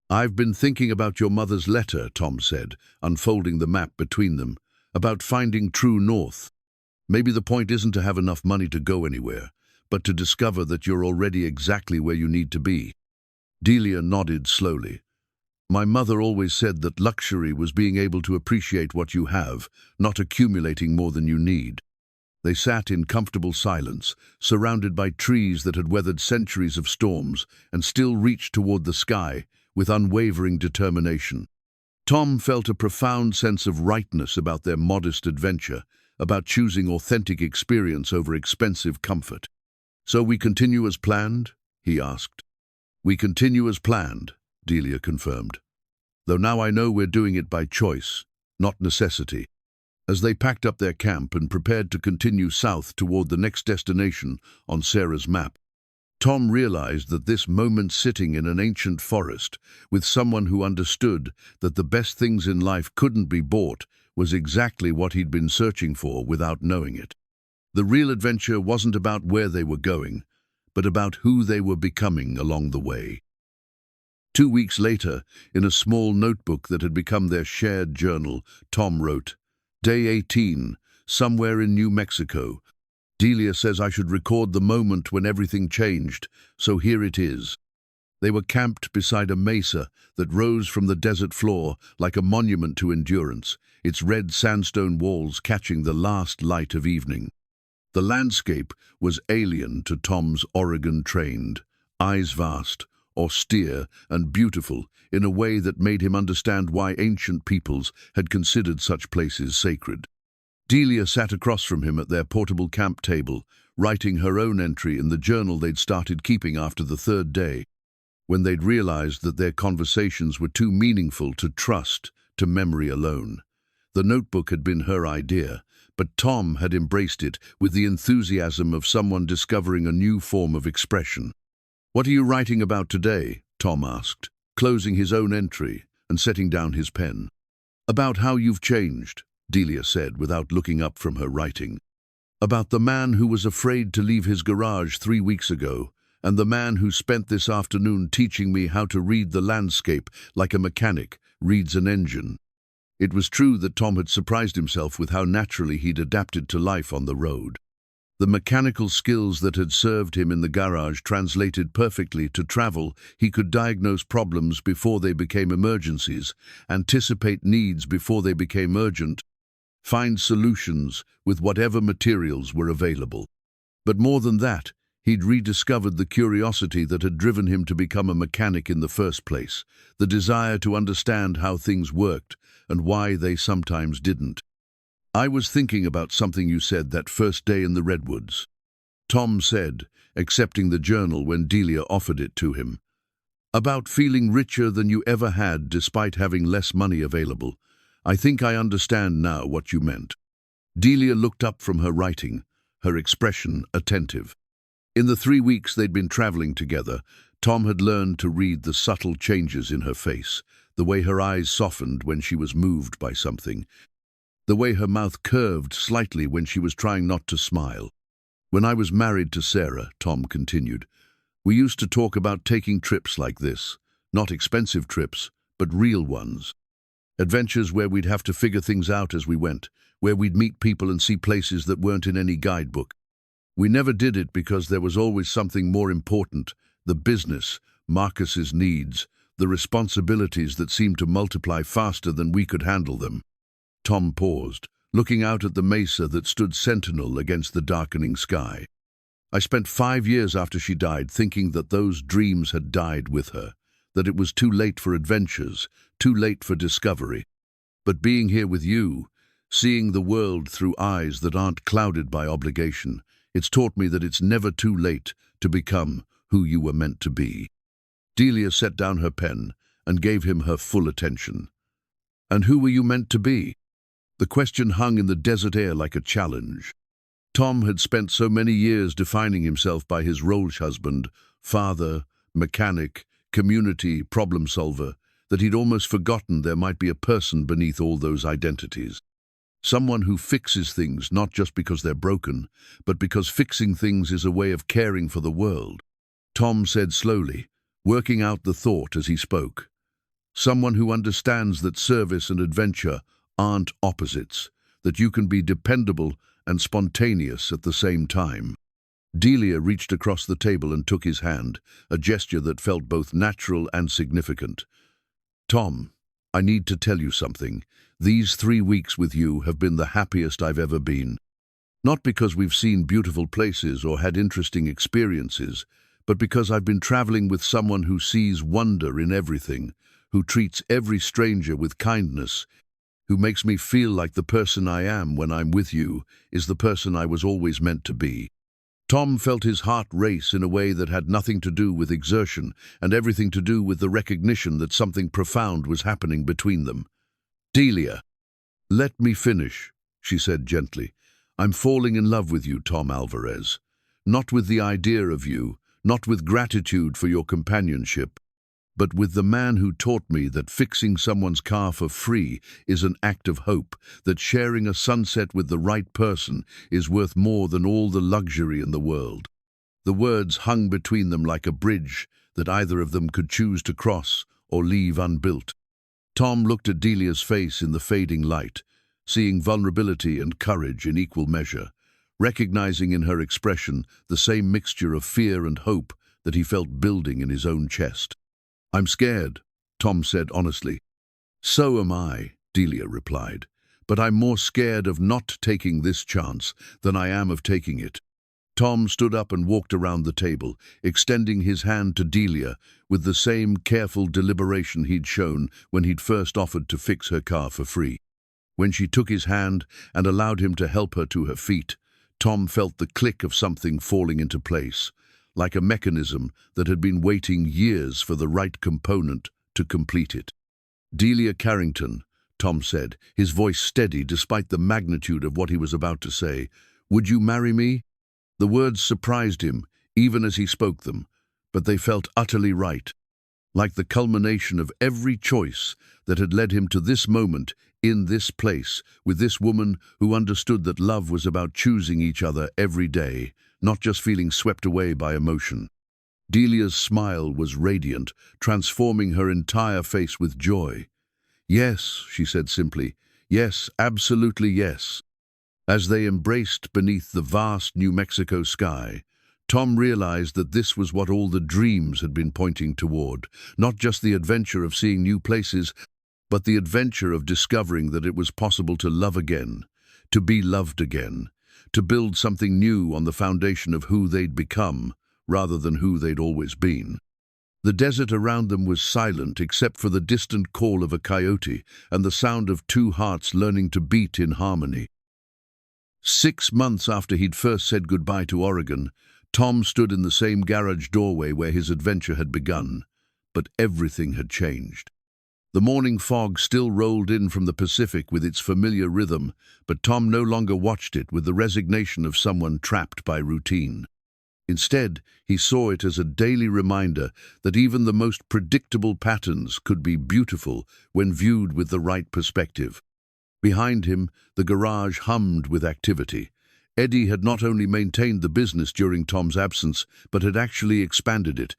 "I've been thinking about your mother's letter," Tom said, unfolding the map between them, "about finding true north. Maybe the point isn't to have enough money to go anywhere, but to discover that you're already exactly where you need to be." Delia nodded slowly. "My mother always said that luxury was being able to appreciate what you have, not accumulating more than you need." They sat in comfortable silence, surrounded by trees that had weathered centuries of storms and still reached toward the sky with unwavering determination. Tom felt a profound sense of rightness about their modest adventure, about choosing authentic experience over expensive comfort. "So we continue as planned?" he asked. "We continue as planned," Delia confirmed. "Though now I know we're doing it by choice, not necessity." As they packed up their camp and prepared to continue south toward the next destination on Sarah's map, Tom realized that this moment sitting in an ancient forest with someone who understood that the best things in life couldn't be bought was exactly what he'd been searching for without knowing it. The real adventure wasn't about where they were going, but about who they were becoming along the way. 2 weeks later, in a small notebook that had become their shared journal, Tom wrote, "Day 18, somewhere in New Mexico. Delia says I should record the moment when everything changed, so here it is." They were camped beside a mesa that rose from the desert floor like a monument to endurance, its red sandstone walls catching the last light of evening. The landscape was alien to Tom's Oregon-trained, eyes vast, austere and beautiful in a way that made him understand why ancient peoples had considered such places sacred. Delia sat across from him at their portable camp table, writing her own entry in the journal they'd started keeping after the 3rd day, when they'd realized that their conversations were too meaningful to trust to memory alone. The notebook had been her idea, but Tom had embraced it with the enthusiasm of someone discovering a new form of expression. "What are you writing about today?" Tom asked, closing his own entry and setting down his pen. "About how you've changed," Delia said without looking up from her writing. "About the man who was afraid to leave his garage 3 weeks ago, and the man who spent this afternoon teaching me how to read the landscape like a mechanic reads an engine." It was true that Tom had surprised himself with how naturally he'd adapted to life on the road. The mechanical skills that had served him in the garage translated perfectly to travel. He could diagnose problems before they became emergencies, anticipate needs before they became urgent, find solutions with whatever materials were available. But more than that, he'd rediscovered the curiosity that had driven him to become a mechanic in the first place, the desire to understand how things worked and why they sometimes didn't. "I was thinking about something you said that first day in the Redwoods," Tom said, accepting the journal when Delia offered it to him. "About feeling richer than you ever had despite having less money available. I think I understand now what you meant." Delia looked up from her writing, her expression attentive. In the 3 weeks they'd been traveling together, Tom had learned to read the subtle changes in her face, the way her eyes softened when she was moved by something, the way her mouth curved slightly when she was trying not to smile. "When I was married to Sarah," Tom continued, "we used to talk about taking trips like this, not expensive trips, but real ones. Adventures where we'd have to figure things out as we went, where we'd meet people and see places that weren't in any guidebook. We never did it because there was always something more important, the business, Marcus's needs, the responsibilities that seemed to multiply faster than we could handle them." Tom paused, looking out at the mesa that stood sentinel against the darkening sky. "I spent 5 years after she died thinking that those dreams had died with her, that it was too late for adventures, too late for discovery. But being here with you, seeing the world through eyes that aren't clouded by obligation, it's taught me that it's never too late to become who you were meant to be." Delia set down her pen and gave him her full attention. "And who were you meant to be?" The question hung in the desert air like a challenge. Tom had spent so many years defining himself by his role: husband, father, mechanic, community, problem solver, that he'd almost forgotten there might be a person beneath all those identities. Someone who fixes things not just because they're broken, but because fixing things is a way of caring for the world. Tom said slowly, working out the thought as he spoke. "Someone who understands that service and adventure aren't opposites, that you can be dependable and spontaneous at the same time." Delia reached across the table and took his hand, a gesture that felt both natural and significant. "Tom, I need to tell you something. These 3 weeks with you have been the happiest I've ever been. Not because we've seen beautiful places or had interesting experiences, but because I've been traveling with someone who sees wonder in everything, who treats every stranger with kindness, who makes me feel like the person I am when I'm with you is the person I was always meant to be." Tom felt his heart race in a way that had nothing to do with exertion and everything to do with the recognition that something profound was happening between them. "Delia, let me finish," she said gently. "I'm falling in love with you, Tom Alvarez. Not with the idea of you, not with gratitude for your companionship, but with the man who taught me that fixing someone's car for free is an act of hope, that sharing a sunset with the right person is worth more than all the luxury in the world." The words hung between them like a bridge that either of them could choose to cross or leave unbuilt. Tom looked at Delia's face in the fading light, seeing vulnerability and courage in equal measure, recognizing in her expression the same mixture of fear and hope that he felt building in his own chest. "I'm scared," Tom said honestly. "So am I," Delia replied, "but I'm more scared of not taking this chance than I am of taking it." Tom stood up and walked around the table, extending his hand to Delia with the same careful deliberation he'd shown when he'd first offered to fix her car for free. When she took his hand and allowed him to help her to her feet, Tom felt the click of something falling into place, like a mechanism that had been waiting years for the right component to complete it. "Delia Carrington," Tom said, his voice steady despite the magnitude of what he was about to say, "would you marry me?" The words surprised him, even as he spoke them, but they felt utterly right, like the culmination of every choice that had led him to this moment, in this place, with this woman who understood that love was about choosing each other every day, not just feeling swept away by emotion. Delia's smile was radiant, transforming her entire face with joy. "Yes," she said simply. "Yes, absolutely yes." As they embraced beneath the vast New Mexico sky, Tom realized that this was what all the dreams had been pointing toward, not just the adventure of seeing new places, but the adventure of discovering that it was possible to love again, to be loved again, to build something new on the foundation of who they'd become, rather than who they'd always been. The desert around them was silent except for the distant call of a coyote and the sound of two hearts learning to beat in harmony. 6 months after he'd first said goodbye to Oregon, Tom stood in the same garage doorway where his adventure had begun, but everything had changed. The morning fog still rolled in from the Pacific with its familiar rhythm, but Tom no longer watched it with the resignation of someone trapped by routine. Instead, he saw it as a daily reminder that even the most predictable patterns could be beautiful when viewed with the right perspective. Behind him, the garage hummed with activity. Eddie had not only maintained the business during Tom's absence, but had actually expanded it,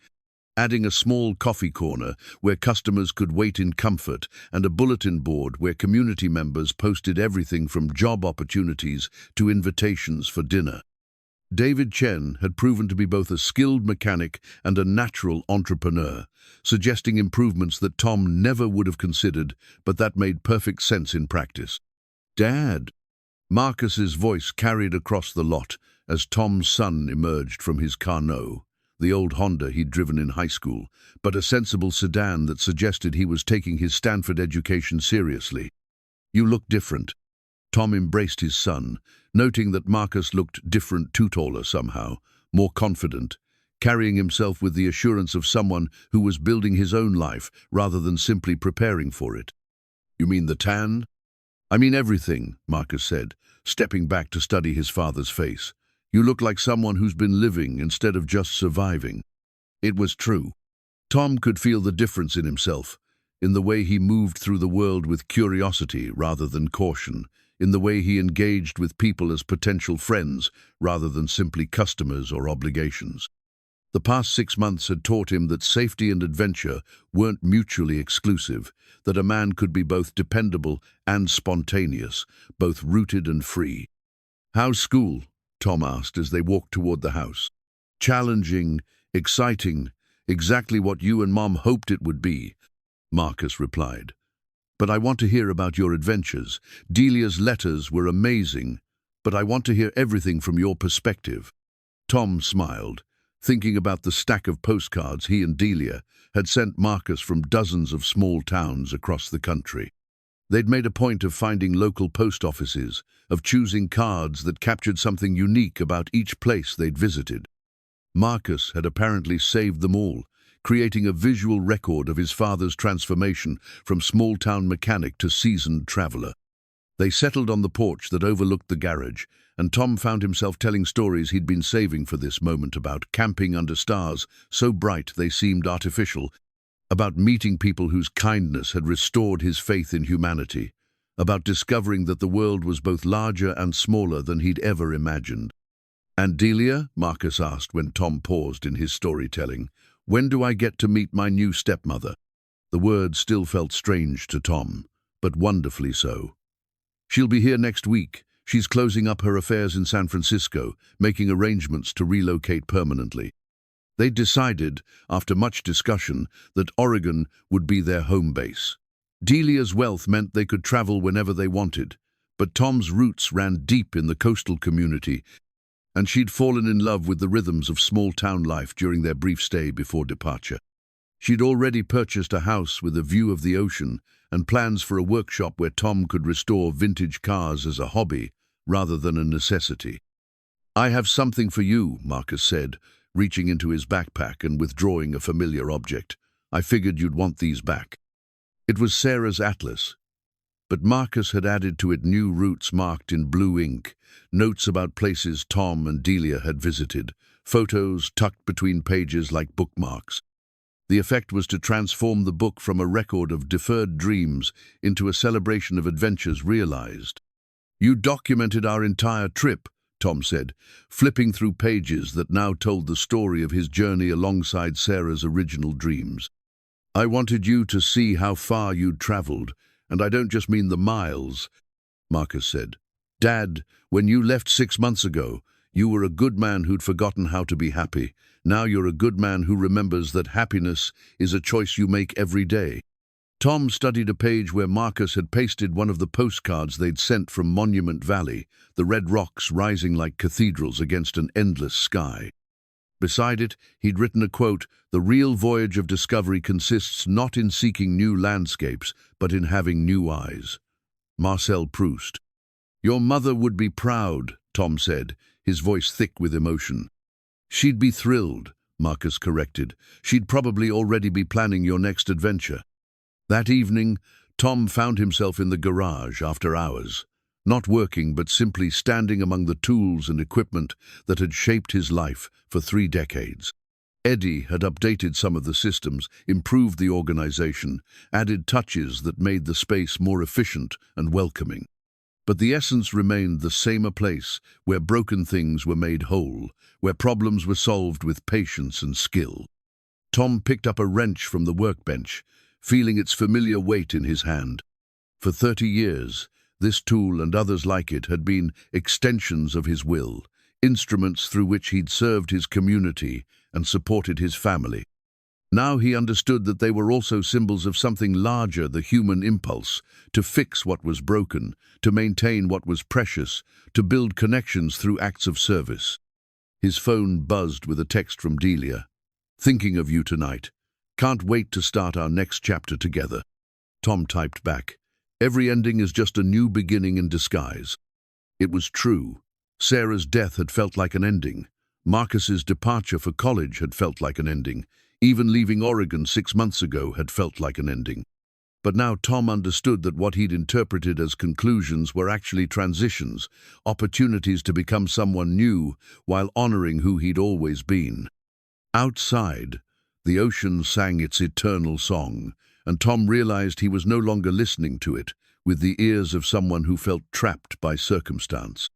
adding a small coffee corner where customers could wait in comfort and a bulletin board where community members posted everything from job opportunities to invitations for dinner. David Chen had proven to be both a skilled mechanic and a natural entrepreneur, suggesting improvements that Tom never would have considered, but that made perfect sense in practice. "Dad!" Marcus's voice carried across the lot as Tom's son emerged from his Carnot, the old Honda he'd driven in high school, but a sensible sedan that suggested he was taking his Stanford education seriously. "You look different." Tom embraced his son, noting that Marcus looked different, too taller somehow, more confident, carrying himself with the assurance of someone who was building his own life rather than simply preparing for it. "You mean the tan?" "I mean everything," Marcus said, stepping back to study his father's face. "You look like someone who's been living instead of just surviving." It was true. Tom could feel the difference in himself, in the way he moved through the world with curiosity rather than caution, in the way he engaged with people as potential friends rather than simply customers or obligations. The past 6 months had taught him that safety and adventure weren't mutually exclusive, that a man could be both dependable and spontaneous, both rooted and free. "How's school?" Tom asked as they walked toward the house. "Challenging, exciting, exactly what you and Mom hoped it would be," Marcus replied. "But I want to hear about your adventures. Delia's letters were amazing, but I want to hear everything from your perspective." Tom smiled, thinking about the stack of postcards he and Delia had sent Marcus from dozens of small towns across the country. They'd made a point of finding local post offices, of choosing cards that captured something unique about each place they'd visited. Marcus had apparently saved them all, creating a visual record of his father's transformation from small-town mechanic to seasoned traveler. They settled on the porch that overlooked the garage, and Tom found himself telling stories he'd been saving for this moment about camping under stars so bright they seemed artificial, about meeting people whose kindness had restored his faith in humanity, about discovering that the world was both larger and smaller than he'd ever imagined. "And Delia?" Marcus asked when Tom paused in his storytelling. "When do I get to meet my new stepmother?" The word still felt strange to Tom, but wonderfully so. "She'll be here next week. She's closing up her affairs in San Francisco, making arrangements to relocate permanently." They'd decided, after much discussion, that Oregon would be their home base. Delia's wealth meant they could travel whenever they wanted, but Tom's roots ran deep in the coastal community, and she'd fallen in love with the rhythms of small-town life during their brief stay before departure. She'd already purchased a house with a view of the ocean and plans for a workshop where Tom could restore vintage cars as a hobby rather than a necessity. "I have something for you," Marcus said, reaching into his backpack and withdrawing a familiar object. "I figured you'd want these back." It was Sarah's atlas, but Marcus had added to it new routes marked in blue ink, notes about places Tom and Delia had visited, photos tucked between pages like bookmarks. The effect was to transform the book from a record of deferred dreams into a celebration of adventures realized. "You documented our entire trip," Tom said, flipping through pages that now told the story of his journey alongside Sarah's original dreams. "I wanted you to see how far you'd traveled, and I don't just mean the miles," Marcus said. "Dad, when you left 6 months ago, you were a good man who'd forgotten how to be happy. Now you're a good man who remembers that happiness is a choice you make every day." Tom studied a page where Marcus had pasted one of the postcards they'd sent from Monument Valley, the red rocks rising like cathedrals against an endless sky. Beside it, he'd written a quote, "The real voyage of discovery consists not in seeking new landscapes, but in having new eyes." Marcel Proust. "Your mother would be proud," Tom said, his voice thick with emotion. "She'd be thrilled," Marcus corrected. "She'd probably already be planning your next adventure." That evening, Tom found himself in the garage after hours, not working but simply standing among the tools and equipment that had shaped his life for 3 decades. Eddie had updated some of the systems, improved the organization, added touches that made the space more efficient and welcoming. But the essence remained the same, a place where broken things were made whole, where problems were solved with patience and skill. Tom picked up a wrench from the workbench, feeling its familiar weight in his hand. For 30 years, this tool and others like it had been extensions of his will, instruments through which he'd served his community and supported his family. Now he understood that they were also symbols of something larger, the human impulse, to fix what was broken, to maintain what was precious, to build connections through acts of service. His phone buzzed with a text from Delia. "Thinking of you tonight. Can't wait to start our next chapter together." Tom typed back, "Every ending is just a new beginning in disguise." It was true. Sarah's death had felt like an ending. Marcus's departure for college had felt like an ending. Even leaving Oregon 6 months ago had felt like an ending. But now Tom understood that what he'd interpreted as conclusions were actually transitions, opportunities to become someone new while honoring who he'd always been. Outside, the ocean sang its eternal song, and Tom realized he was no longer listening to it with the ears of someone who felt trapped by circumstance.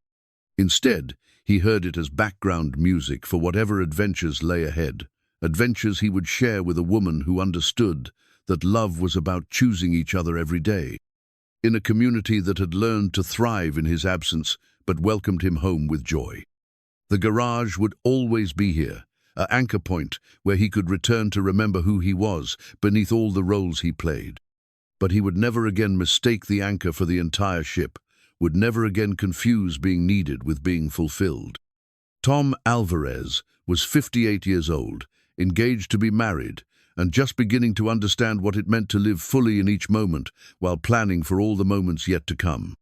Instead, he heard it as background music for whatever adventures lay ahead, adventures he would share with a woman who understood that love was about choosing each other every day, in a community that had learned to thrive in his absence but welcomed him home with joy. The garage would always be here, an anchor point where he could return to remember who he was beneath all the roles he played. But he would never again mistake the anchor for the entire ship, would never again confuse being needed with being fulfilled. Tom Alvarez was 58 years old, engaged to be married, and just beginning to understand what it meant to live fully in each moment while planning for all the moments yet to come.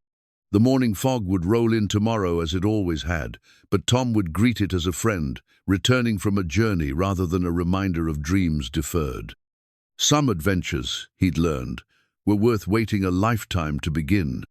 The morning fog would roll in tomorrow as it always had, but Tom would greet it as a friend, returning from a journey rather than a reminder of dreams deferred. Some adventures, he'd learned, were worth waiting a lifetime to begin.